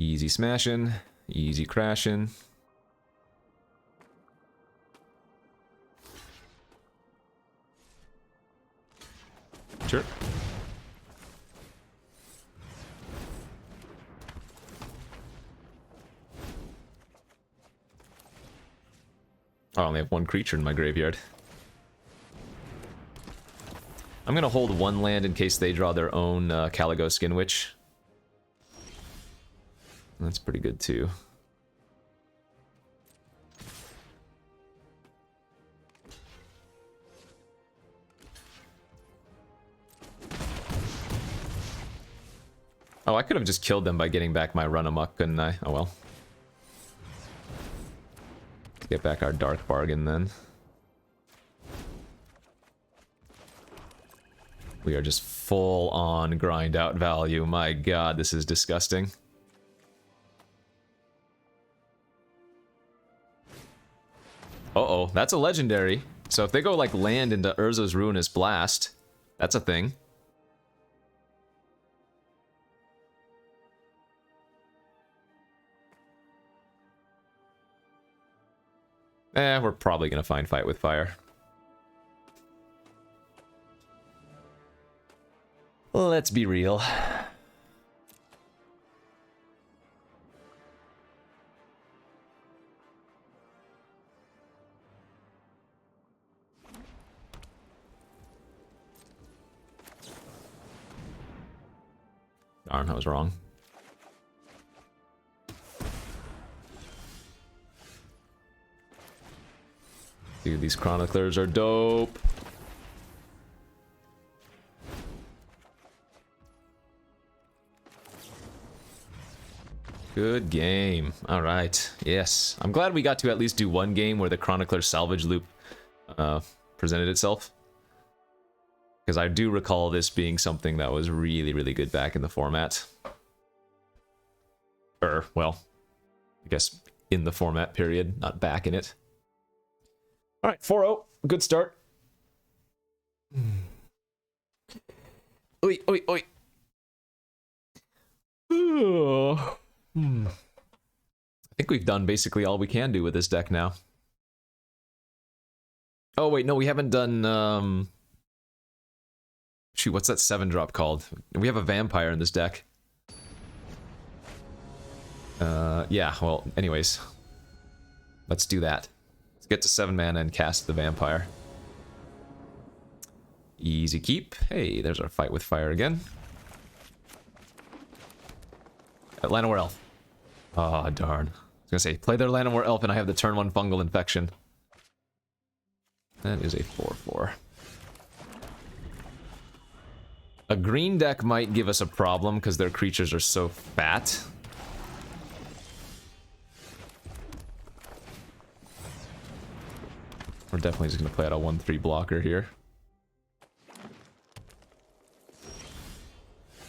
Easy smashing, easy crashing. Sure. I only have one creature in my graveyard. I'm gonna hold one land in case they draw their own Caligo Skinwitch. That's pretty good too. Oh, I could have just killed them by getting back my run amok, couldn't I? Oh well. Let's get back our dark bargain then. We are just full on grind out value. My god, this is disgusting. Uh-oh, that's a legendary. So if they go like land into Urza's Ruinous Blast, that's a thing. We're probably gonna find Fight with Fire. Let's be real. Darn, I was wrong. Dude, these chroniclers are dope. Good game. All right. Yes. I'm glad we got to at least do one game where the chronicler salvage loop presented itself. Because I do recall this being something that was really, really good back in the format. Well, I guess in the format period, not back in it. All right, 4-0. Good start. Oi, oi, oi. I think we've done basically all we can do with this deck now. Oh, wait, no, we haven't done... Shoot, what's that 7-drop called? We have a vampire in this deck. Yeah, well, anyways. Let's do that. Let's get to 7 mana and cast the vampire. Easy keep. Hey, there's our Fight with Fire again. Llanowar Elf. Oh, darn. I was gonna say, play their Llanowar Elf and I have the turn 1 fungal infection. That is a 4/4. A green deck might give us a problem because their creatures are so fat. We're definitely just going to play out a 1/3 blocker here.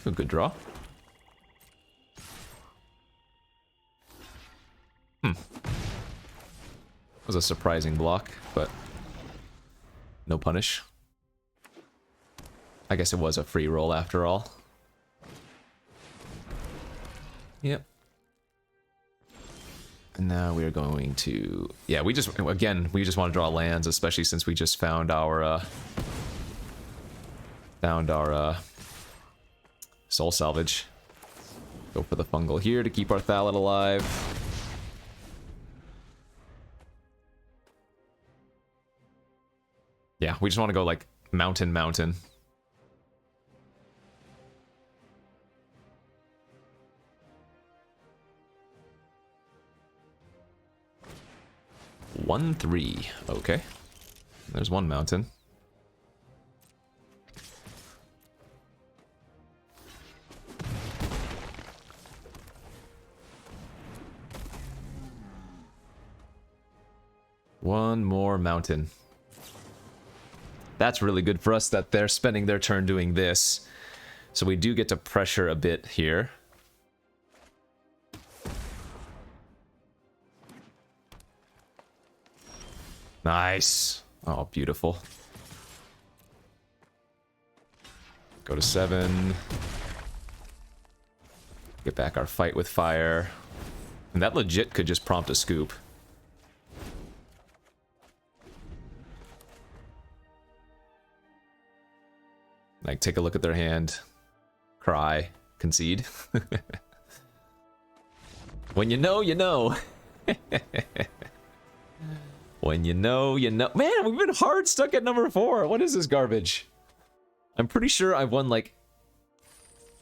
A good draw. That was a surprising block, but no punish. I guess it was a free roll after all. Yep. And now we're going to... Yeah, we just want to draw lands, especially since we just found our... Soul Salvage. Go for the fungal here to keep our Thalat alive. Yeah, we just want to go like mountain. One, 3. Okay. There's one mountain. One more mountain. That's really good for us that they're spending their turn doing this. So we do get to pressure a bit here. Nice. Oh, beautiful. Go to 7. Get back our fight with fire. And that legit could just prompt a scoop. Like, take a look at their hand. Cry. Concede. When you know, you know. When you know, you know. Man, we've been hard stuck at number 4. What is this garbage? I'm pretty sure I've won like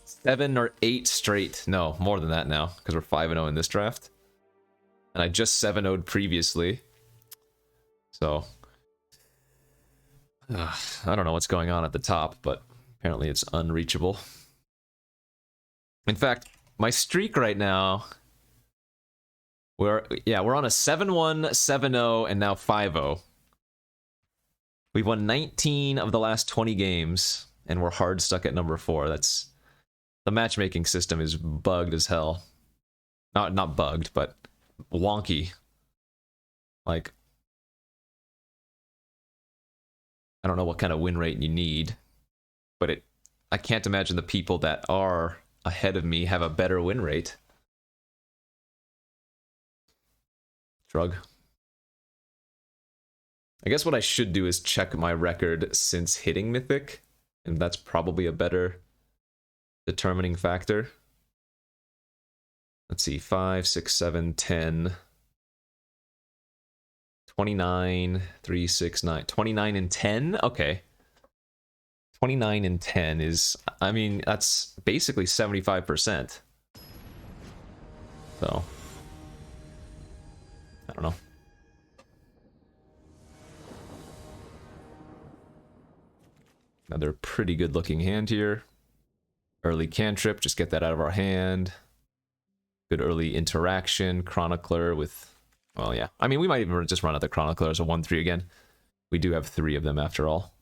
7 or 8 straight. No, more than that now, because we're 5-0 in this draft. And I just 7-0'd previously. So, I don't know what's going on at the top, but apparently it's unreachable. In fact, my streak right now, we're on a 7-1, 7-0, and now 5-0. We've won 19 of the last 20 games, and we're hard stuck at number 4. That's... The matchmaking system is bugged as hell. Not bugged, but wonky. Like, I don't know what kind of win rate you need, but I can't imagine the people that are ahead of me have a better win rate. Shrug. I guess what I should do is check my record since hitting Mythic, and that's probably a better determining factor. Let's see, 5, 6, 7, 10, 29, 3, 6, 9, 29 and 10? Okay. 29 and 10 is, I mean, that's basically 75%. So, I don't know. Another pretty good looking hand here. Early cantrip, just get that out of our hand. Good early interaction. Chronicler with, well, yeah. I mean, we might even just run out the Chronicler as a 1-3 again. We do have 3 of them after all.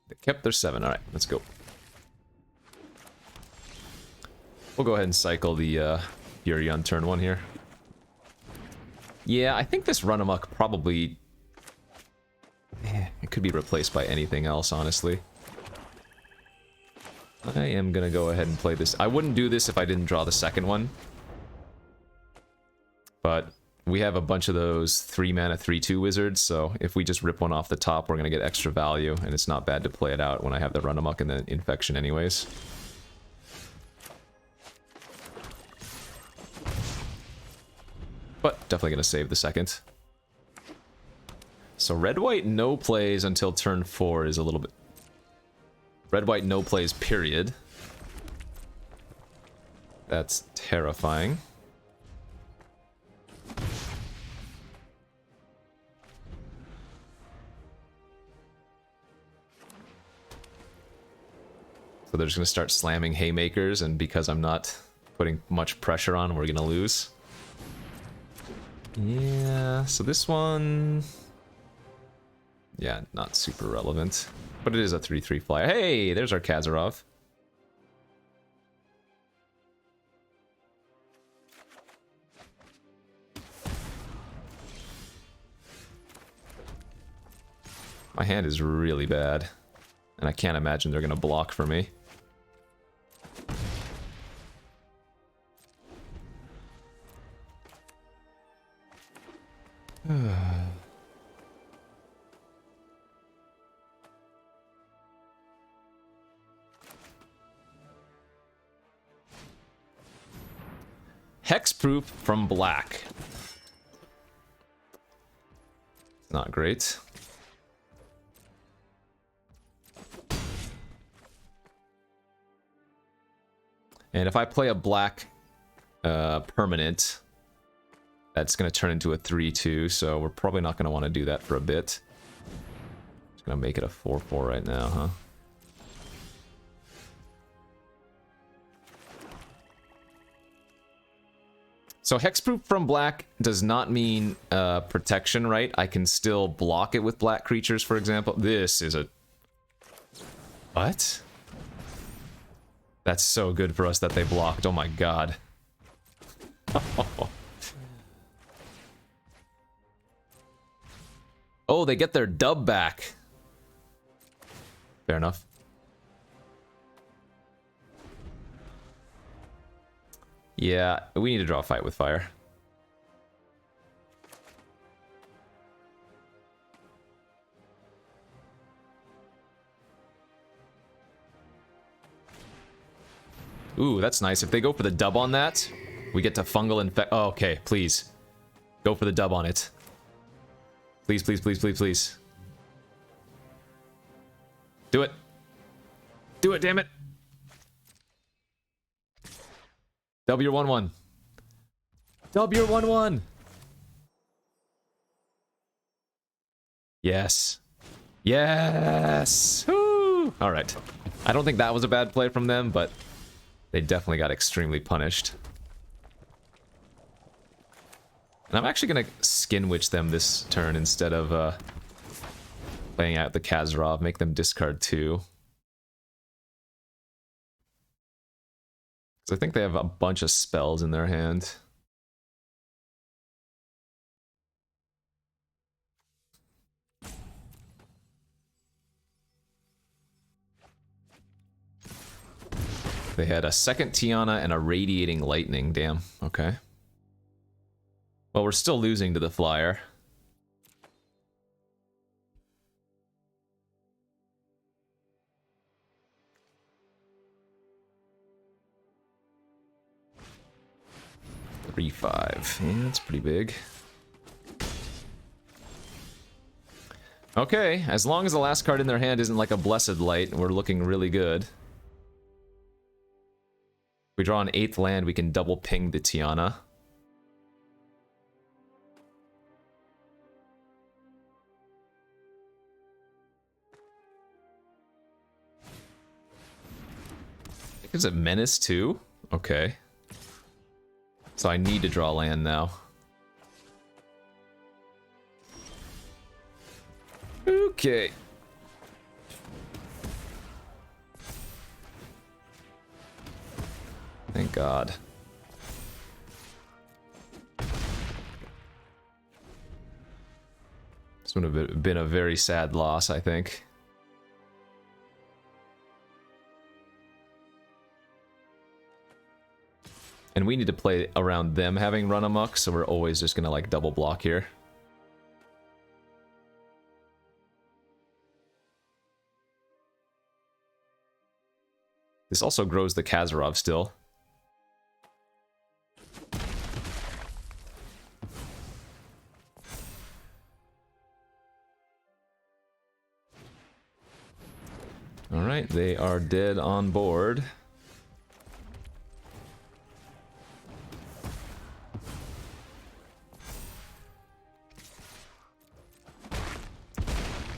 They kept their 7. All right, let's go. We'll go ahead and cycle the Fury on turn 1 here. Yeah, I think this run amok probably... it could be replaced by anything else, honestly. I am gonna go ahead and play this. I wouldn't do this if I didn't draw the second one. But we have a bunch of those 3-mana 3/2 wizards, so if we just rip one off the top, we're gonna get extra value, and it's not bad to play it out when I have the run amok and the infection anyways. But definitely gonna save the second. So red-white no plays until turn 4 is a little bit... Red-white no plays, period. That's terrifying. So they're just going to start slamming haymakers, and because I'm not putting much pressure on, we're going to lose. Yeah, so this one... yeah, not super relevant. But it is a 3/3 flyer. Hey, there's our Kazarov. My hand is really bad. And I can't imagine they're gonna block for me. Hexproof from black. Not great. And if I play a black permanent, that's going to turn into a 3-2, so we're probably not going to want to do that for a bit. Just going to make it a 4-4 right now, huh? So hexproof from black does not mean protection, right? I can still block it with black creatures, for example. This is a... What? That's so good for us that they blocked. Oh my god. Oh, they get their dub back. Fair enough. Yeah, we need to draw a fight with fire. Ooh, that's nice. If they go for the dub on that, we get to fungal infect. Oh, okay, please. Go for the dub on it. Please, please, please, please, please. Do it. Do it, damn it. Dub your 1-1. Dub your 1-1. Yes. Yes. Woo. All right. I don't think that was a bad play from them, but they definitely got extremely punished. And I'm actually going to Skin Witch them this turn instead of playing out the Kazarov, make them discard 2. I think they have a bunch of spells in their hand. They had a second Tiana and a Radiating Lightning. Damn, okay. Well, we're still losing to the flyer. $3-5. Yeah, that's pretty big. Okay, as long as the last card in their hand isn't like a Blessed Light, we're looking really good. If we draw an 8th land, we can double ping the Tiana. Is it Menace too? Okay. So I need to draw land now. Okay. Thank God. This would have been a very sad loss, I think. And we need to play around them having run amok, so we're always just gonna like double block here. This also grows the Kazarov still. Alright, they are dead on board.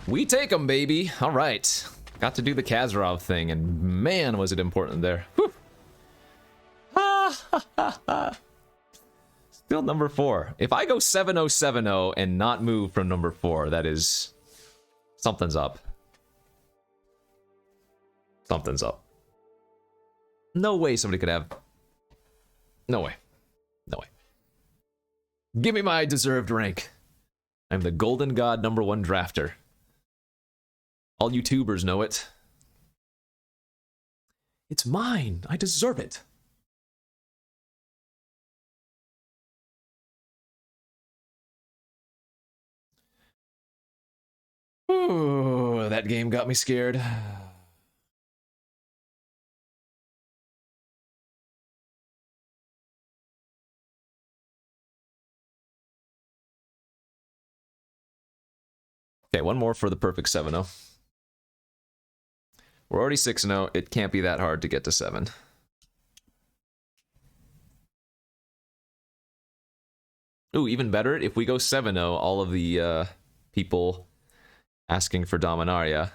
We take them, baby. All right. Got to do the Kazarov thing, and man, was it important there. Whew. Still number 4. If I go 7-0, 7-0, and not move from number 4, that is... something's up. Something's up. No way somebody could have... No way. No way. Give me my deserved rank. I'm the Golden God #1 drafter. All YouTubers know it. It's mine. I deserve it. Ooh, that game got me scared. Okay, one more for the perfect 7-0. We're already 6-0. It can't be that hard to get to 7. Ooh, even better, if we go 7-0, all of the people asking for Dominaria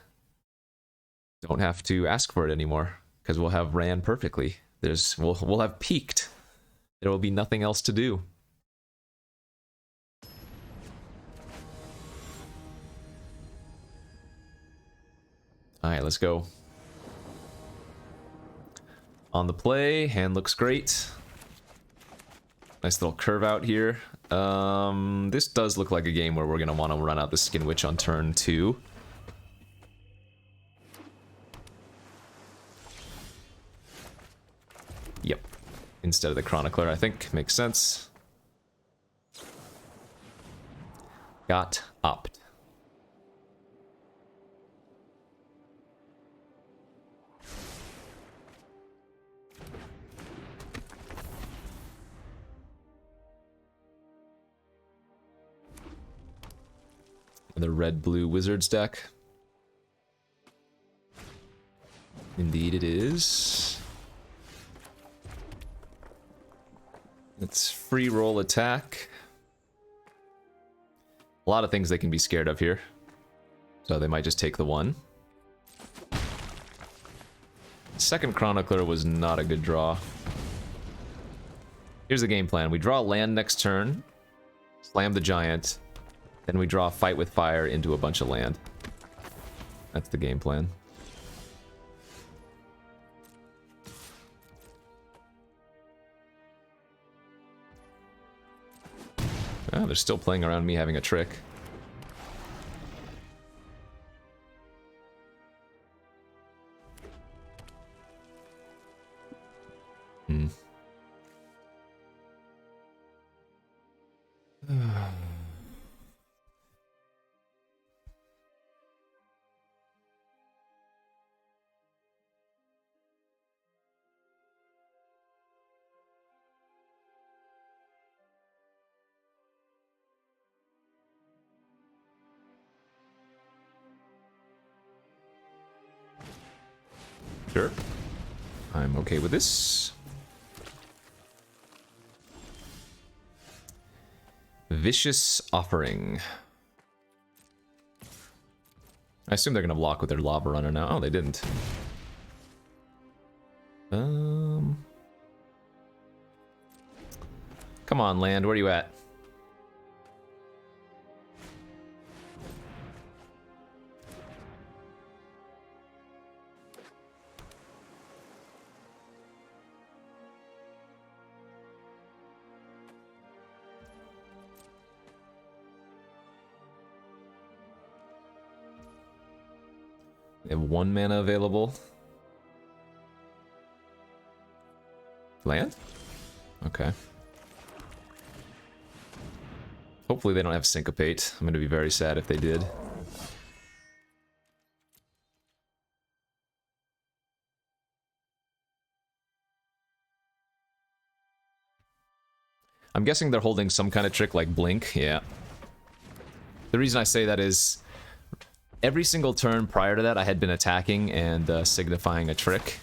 don't have to ask for it anymore, because we'll have ran perfectly. We'll have peaked. There will be nothing else to do. Alright, let's go. On the play, hand looks great. Nice little curve out here. This does look like a game where we're going to want to run out the Skin Witch on turn 2. Yep. Instead of the Chronicler, I think. Makes sense. Got opt. The red-blue Wizards deck. Indeed it is. It's free roll attack. A lot of things they can be scared of here. So they might just take the one. Second Chronicler was not a good draw. Here's the game plan. We draw land next turn, slam the giant, then we draw Fight with Fire into a bunch of land. That's the game plan. Oh, they're still playing around me having a trick. Hmm. Sure. I'm okay with this. Vicious Offering. I assume they're gonna block with their Lava Runner now. Oh, they didn't. Come on, land. Where are you at? They have 1 mana available. Land? Okay. Hopefully they don't have Syncopate. I'm gonna be very sad if they did. I'm guessing they're holding some kind of trick like Blink, yeah. The reason I say that is every single turn prior to that I had been attacking and signifying a trick.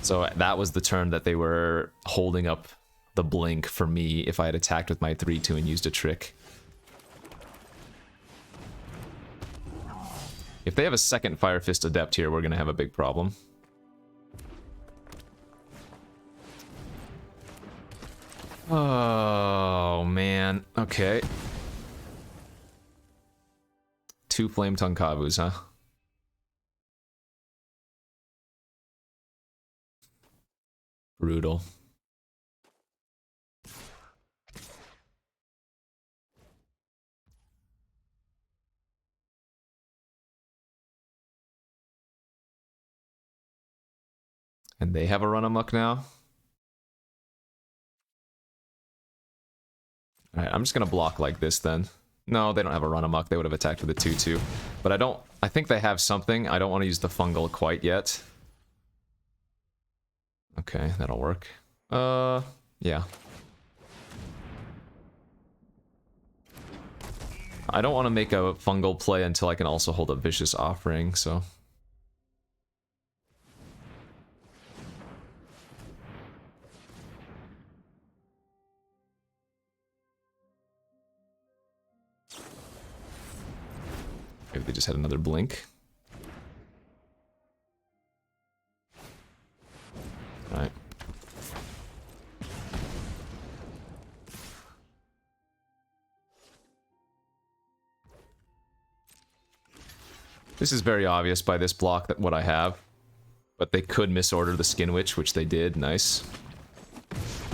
So that was the turn that they were holding up the Blink for me if I had attacked with my 3-2 and used a trick. If they have a second Fire Fist Adept here, we're gonna have a big problem. Oh, man. Okay. 2 Flame Tongue Kavus, huh? Brutal. And they have a run amok now. Alright, I'm just gonna block like this then. No, they don't have a run amok. They would have attacked with a 2-2. But I think they have something. I don't want to use the fungal quite yet. Okay, that'll work. Yeah. I don't want to make a fungal play until I can also hold a vicious offering, so... Maybe they just had another blink. Alright. This is very obvious by this block that what I have. But they could misorder the Skin Witch, which they did. Nice.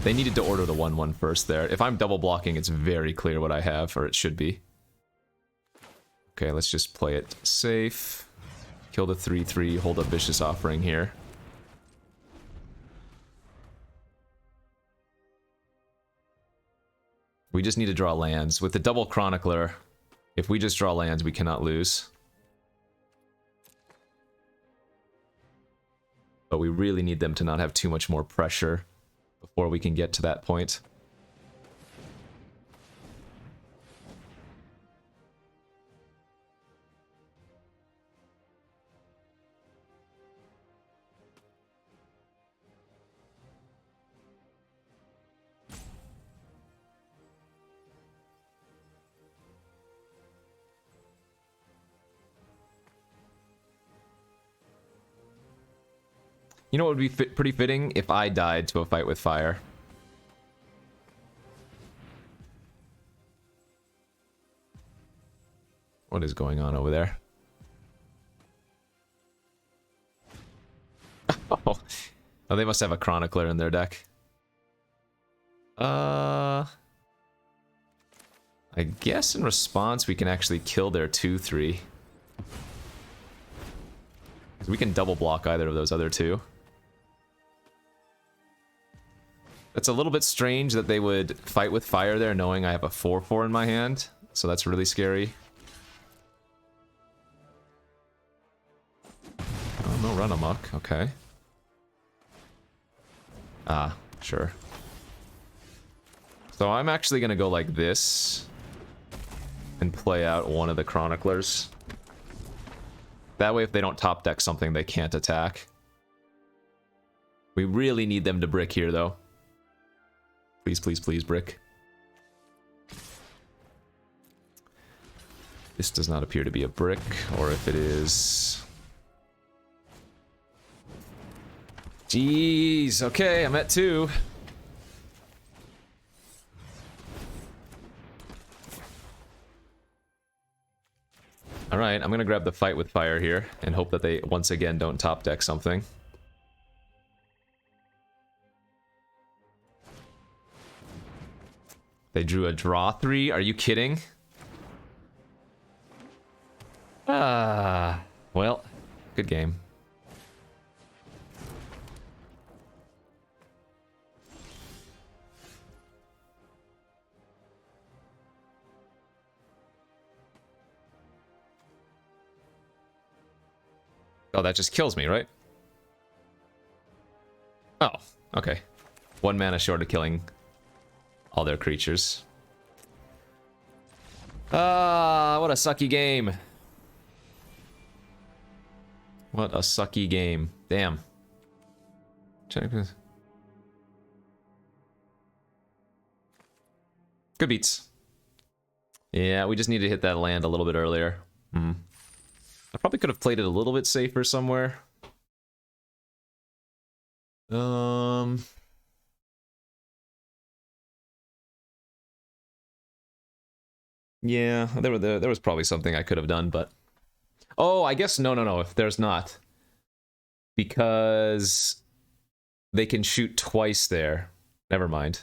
They needed to order the 1-1 first there. If I'm double blocking, it's very clear what I have, or it should be. Okay, let's just play it safe. Kill the 3-3, hold a Vicious Offering here. We just need to draw lands. With the double Chronicler, if we just draw lands, we cannot lose. But we really need them to not have too much more pressure before we can get to that point. You know what would be pretty fitting? If I died to a fight with fire. What is going on over there? Oh, they must have a Chronicler in their deck. I guess in response we can actually kill their 2-3. We can double block either of those other two. It's a little bit strange that they would fight with fire there knowing I have a 4-4 in my hand. So that's really scary. Oh, no run amok. Okay. Ah, sure. So I'm actually going to go like this and play out one of the Chroniclers. That way if they don't top deck something, they can't attack. We really need them to brick here, though. Please, please, please, brick. This does not appear to be a brick, or if it is... Jeez, okay, I'm at 2. Alright, I'm gonna grab the fight with fire here, and hope that they, once again, don't top deck something. They drew a draw 3? Are you kidding? Ah, well, good game. Oh, that just kills me, right? Oh, okay. 1 mana short of killing all their creatures. Ah, what a sucky game. What a sucky game. Damn. Check this. Good beats. Yeah, we just need to hit that land a little bit earlier. I probably could have played it a little bit safer somewhere. Yeah, there was probably something I could have done, but... Oh, I guess no, if there's not. Because they can shoot twice there. Never mind.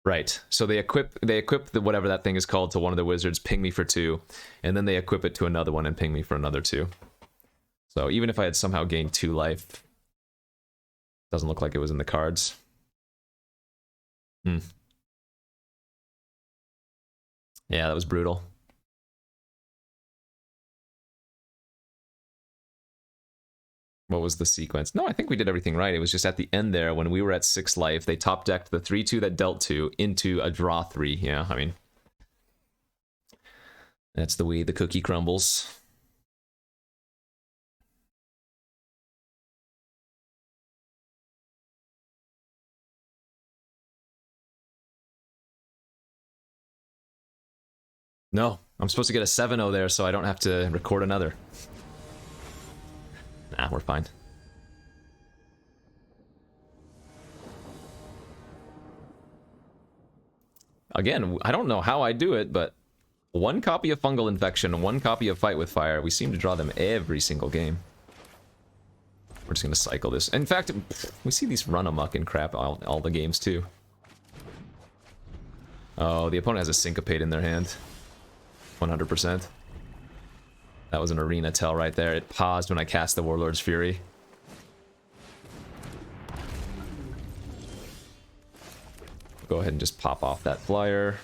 Right, so they equip the whatever that thing is called to one of the wizards, ping me for 2, and then they equip it to another one and ping me for another 2. So even if I had somehow gained 2 life, Doesn't look like it was in the cards. Hmm. Yeah, that was brutal. What was the sequence? No, I think we did everything right. It was just at the end there when we were at 6 life, they top decked the 3-2 that dealt 2 into a draw 3. Yeah, I mean, that's the way the cookie crumbles. No, I'm supposed to get a 7-0 there so I don't have to record another. Nah, we're fine. Again, I don't know how I do it, but 1 copy of Fungal Infection, 1 copy of Fight with Fire. We seem to draw them every single game. We're just going to cycle this. In fact, we see these run amok and crap all the games too. Oh, the opponent has a Syncopate in their hand. 100%. That was an arena tell right there. It paused when I cast the Warlord's Fury. Go ahead and just pop off that flyer.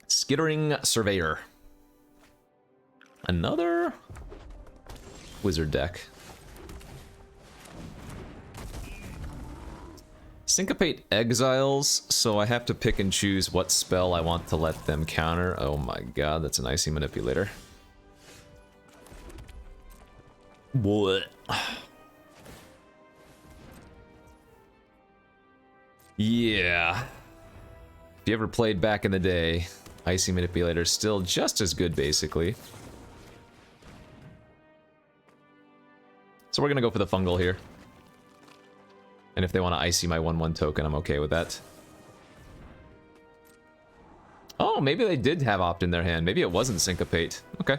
Skittering Surveyor. Another wizard deck. Syncopate exiles, so I have to pick and choose what spell I want to let them counter. Oh my god, that's an Icy Manipulator. What? Yeah. If you ever played back in the day, Icy Manipulator is still just as good, basically. So we're gonna go for the fungal here. And if they want to icy my 1/1 token, I'm okay with that. Oh, maybe they did have Opt in their hand. Maybe it wasn't Syncopate. Okay.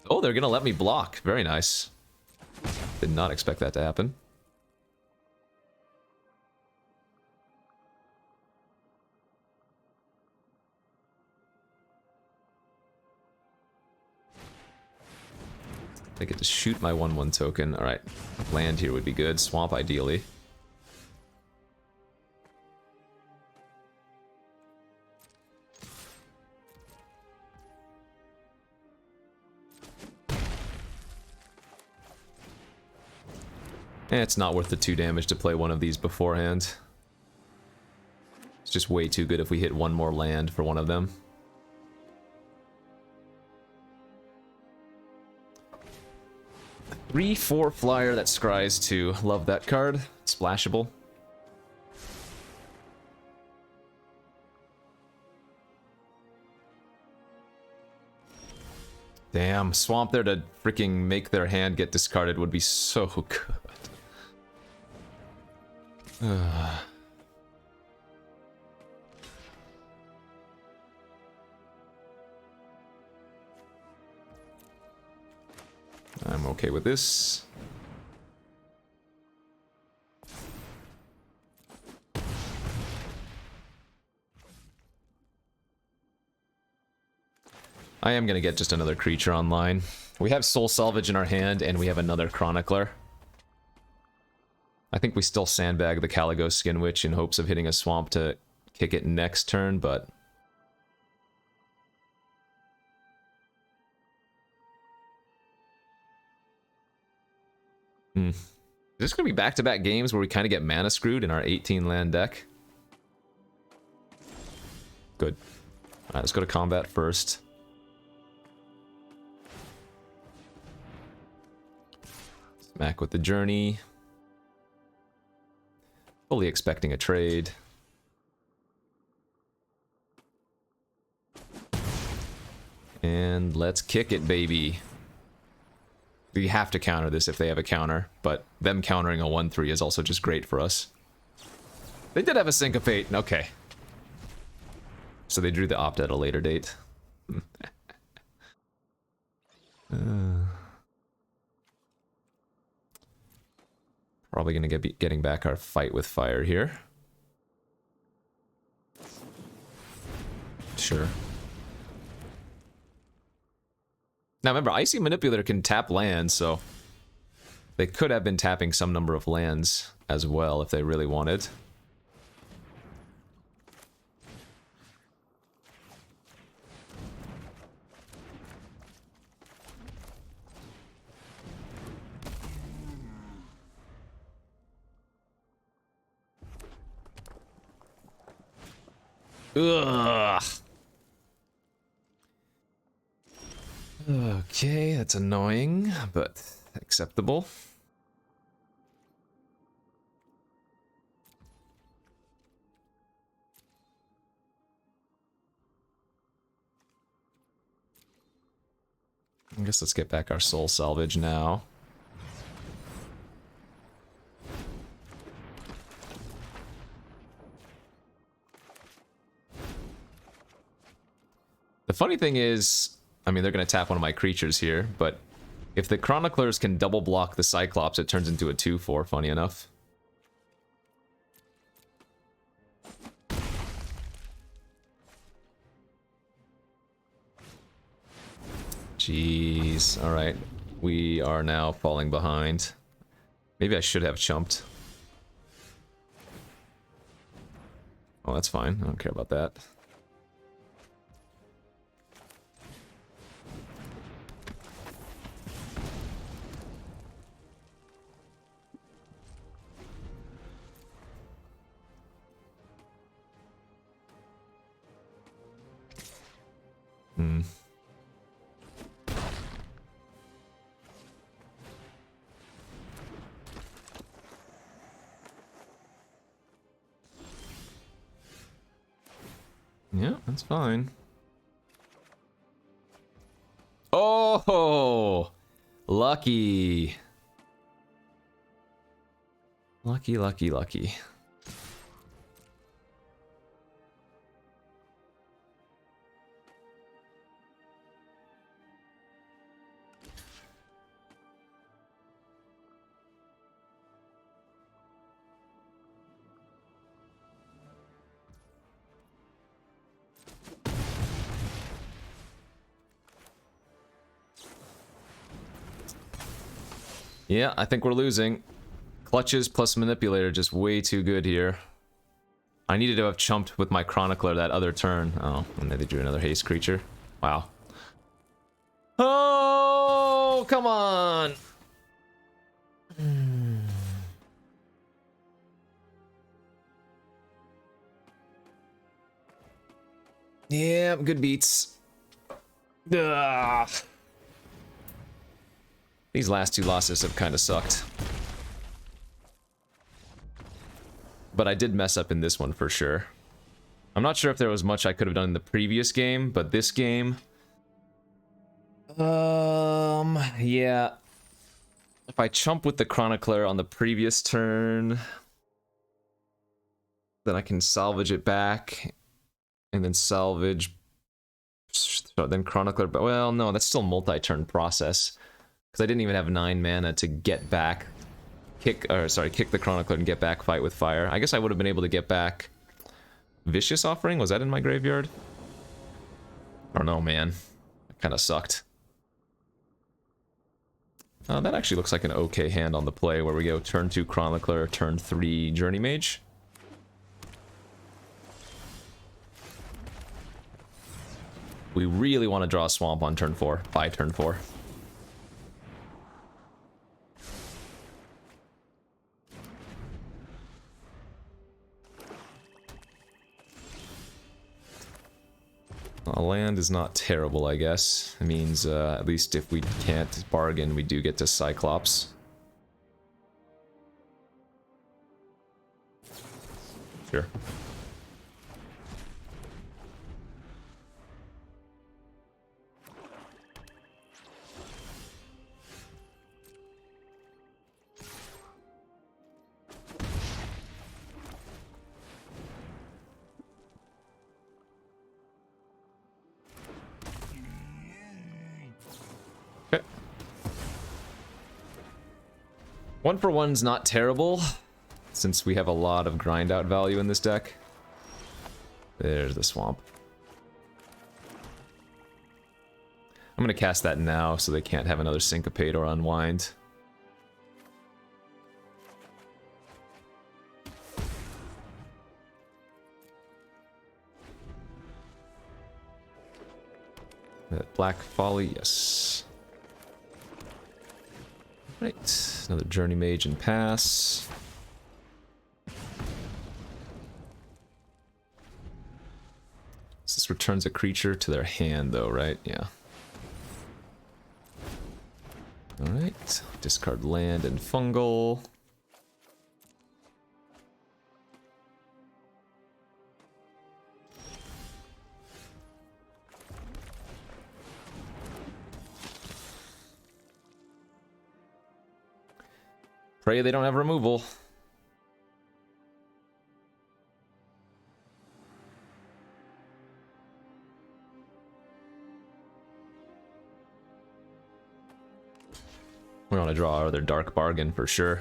Oh, they're gonna let me block. Very nice. Did not expect that to happen. I get to shoot my 1/1 token. Alright. Land here would be good. Swamp ideally. It's not worth the 2 damage to play one of these beforehand. It's just way too good if we hit one more land for one of them. A 3/4 flyer that scries 2. Love that card. Splashable. Damn, swamp there to freaking make their hand get discarded would be so good. I'm okay with this. I am going to get just another creature online. We have Soul Salvage in our hand, and we have another Chronicler. I think we still sandbag the Caligo Skin Witch in hopes of hitting a swamp to kick it next turn, but... Is this going to be back-to-back games where we kind of get mana screwed in our 18-land deck? Good. Alright, let's go to combat first. Smack with the Journey. Fully expecting a trade. And let's kick it, baby. We have to counter this if they have a counter, but them countering a 1/3 is also just great for us. They did have a Syncopate, okay. So they drew the Opt at a later date. Probably gonna be getting back our Fight with Fire here. Sure. Now remember, Icy Manipulator can tap lands, so they could have been tapping some number of lands as well if they really wanted. Ugh. Okay, that's annoying, but acceptable. I guess let's get back our soul salvage now. The funny thing is, I mean, they're going to tap one of my creatures here, but if the Chroniclers can double block the Cyclops, it turns into a 2/4, funny enough. Jeez, alright. We are now falling behind. Maybe I should have chumped. Oh, that's fine. I don't care about that. Yeah, that's fine. Oh! Lucky. Lucky, lucky, lucky. Yeah, I think we're losing. Clutches plus Manipulator just way too good here. I needed to have chumped with my Chronicler that other turn. Oh, and then they drew another haste creature. Wow. Oh, come on! Yeah, good beats. Ugh. These last two losses have kind of sucked. But I did mess up in this one for sure. I'm not sure if there was much I could have done in the previous game, but this game... yeah. If I chump with the Chronicler on the previous turn, then I can salvage it back, and then salvage... So then Chronicler... Well, no, that's still a multi-turn process. Because I didn't even have 9 mana to get back, kick the Chronicler and get back Fight with Fire. I guess I would have been able to get back Vicious Offering. Was that in my graveyard? I don't know, man. That kind of sucked. That actually looks like an okay hand on the play, where we go turn 2 Chronicler, turn 3 Journey Mage. We really want to draw a Swamp on turn 4, by turn 4. Land is not terrible, I guess. It means, at least if we can't bargain, we do get to Cyclops. Sure. One for one's not terrible, since we have a lot of grind out value in this deck. There's the Swamp. I'm gonna cast that now so they can't have another Syncopate or Unwind. Black Folly, yes. Right, another Journey Mage and pass. So this returns a creature to their hand though, right? Yeah. Alright, discard land and fungal. Pray they don't have removal. We want to draw our other Dark Bargain for sure.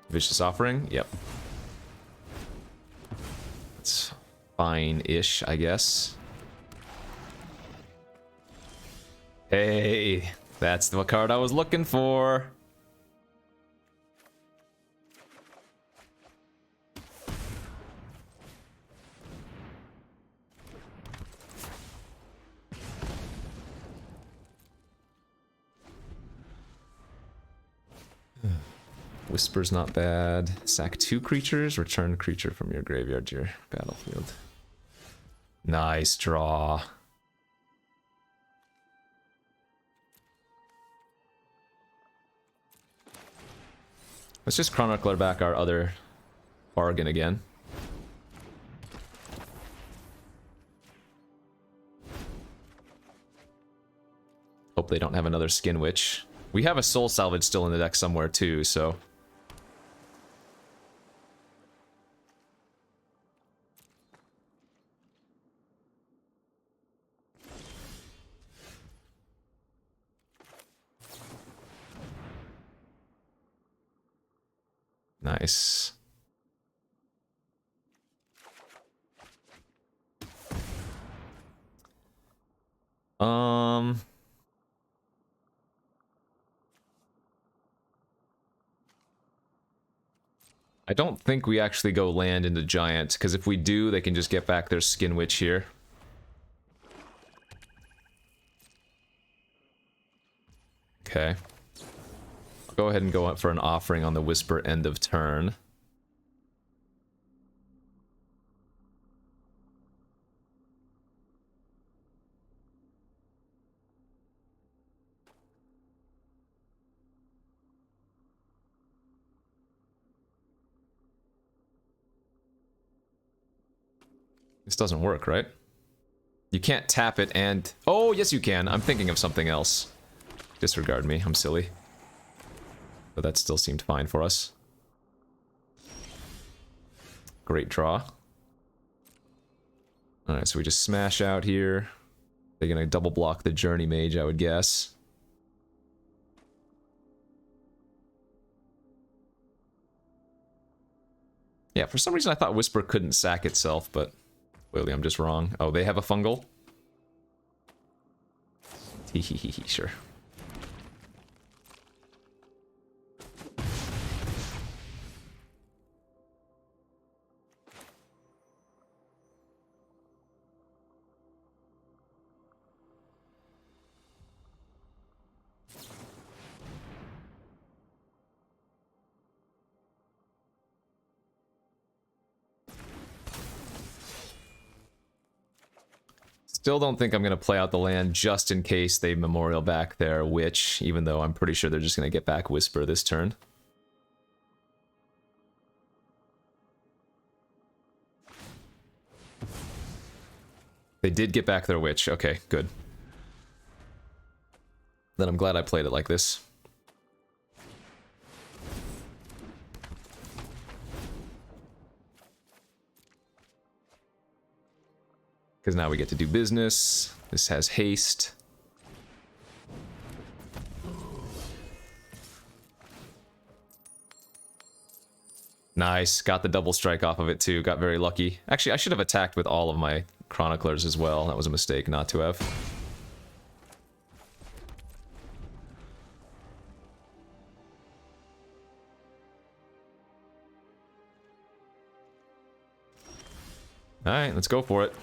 Vicious Offering, yep. It's fine-ish, I guess. Hey, that's the card I was looking for. Whisper's not bad. Sack 2 creatures, return creature from your graveyard to your battlefield. Nice draw. Let's just Chronicler back our other bargain again. Hope they don't have another Skin Witch. We have a Soul Salvage still in the deck somewhere too, so... Nice. I don't think we actually go land into Giant, because if we do, they can just get back their Skin Witch here. Okay. I'll go ahead and go up for an offering on the Whisper end of turn. This doesn't work, right? You can't tap it and... Oh, yes you can. I'm thinking of something else. Disregard me. I'm silly. But that still seemed fine for us. Great draw. Alright, so we just smash out here. They're gonna double block the Journey Mage, I would guess. Yeah, for some reason I thought Whisper couldn't sack itself, but... Clearly I'm just wrong. Oh, they have a fungal? Hehehe, sure. Still don't think I'm going to play out the land just in case they memorial back their Witch, even though I'm pretty sure they're just going to get back Whisper this turn. They did get back their Witch. Okay, good. Then I'm glad I played it like this. Because now we get to do business. This has haste. Nice. Got the double strike off of it too. Got very lucky. Actually, I should have attacked with all of my chroniclers as well. That was a mistake not to have. Alright, let's go for it.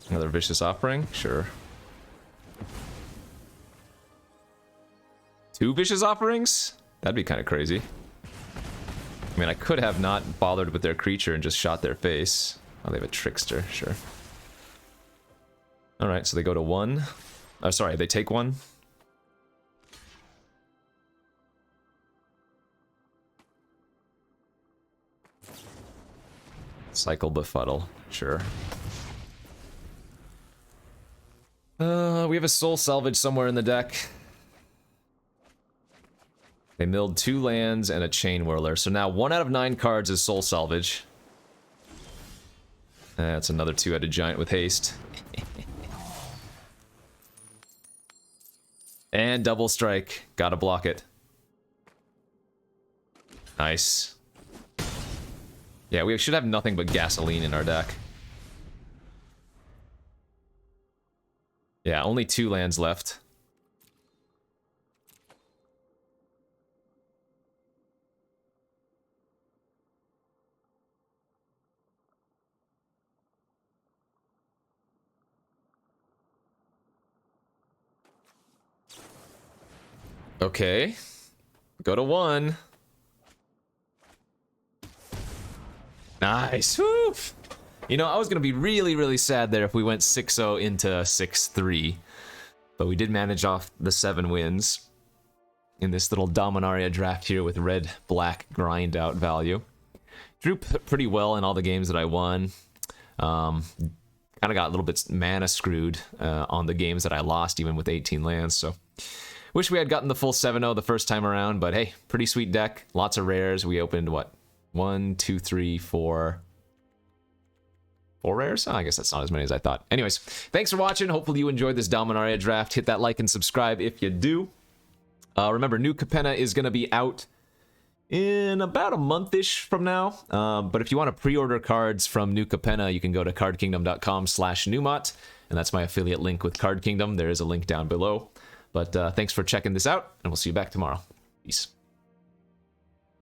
Another vicious offering? Sure. 2 vicious offerings? That'd be kind of crazy. I mean, I could have not bothered with their creature and just shot their face. Oh, they have a trickster, sure. Alright, so they go to 1. Oh, sorry, they take 1. Cycle Befuddle, sure. We have a Soul Salvage somewhere in the deck. They milled 2 lands and a Chain Whirler, so now 1 out of 9 cards is Soul Salvage. That's another 2-headed giant with haste. And double strike. Gotta block it. Nice. Yeah, we should have nothing but gasoline in our deck. Yeah, only 2 lands left. Okay. Go to 1. Nice. Woo! You know, I was going to be really, really sad there if we went 6-0 into 6-3. But we did manage off the 7 wins in this little Dominaria draft here with red-black grind out value. Drew pretty well in all the games that I won. Kind of got a little bit mana screwed on the games that I lost, even with 18 lands, so... Wish we had gotten the full 7-0 the first time around, but hey, pretty sweet deck. Lots of rares. We opened, what? 1, 2, 3, 4... 4 rares? Oh, I guess that's not as many as I thought. Anyways, thanks for watching. Hopefully you enjoyed this Dominaria draft. Hit that like and subscribe if you do. Remember, New Capenna is going to be out in about a month-ish from now. But if you want to pre-order cards from New Capenna, you can go to cardkingdom.com/Newmot, and that's my affiliate link with Card Kingdom. There is a link down below. But thanks for checking this out, and we'll see you back tomorrow. Peace.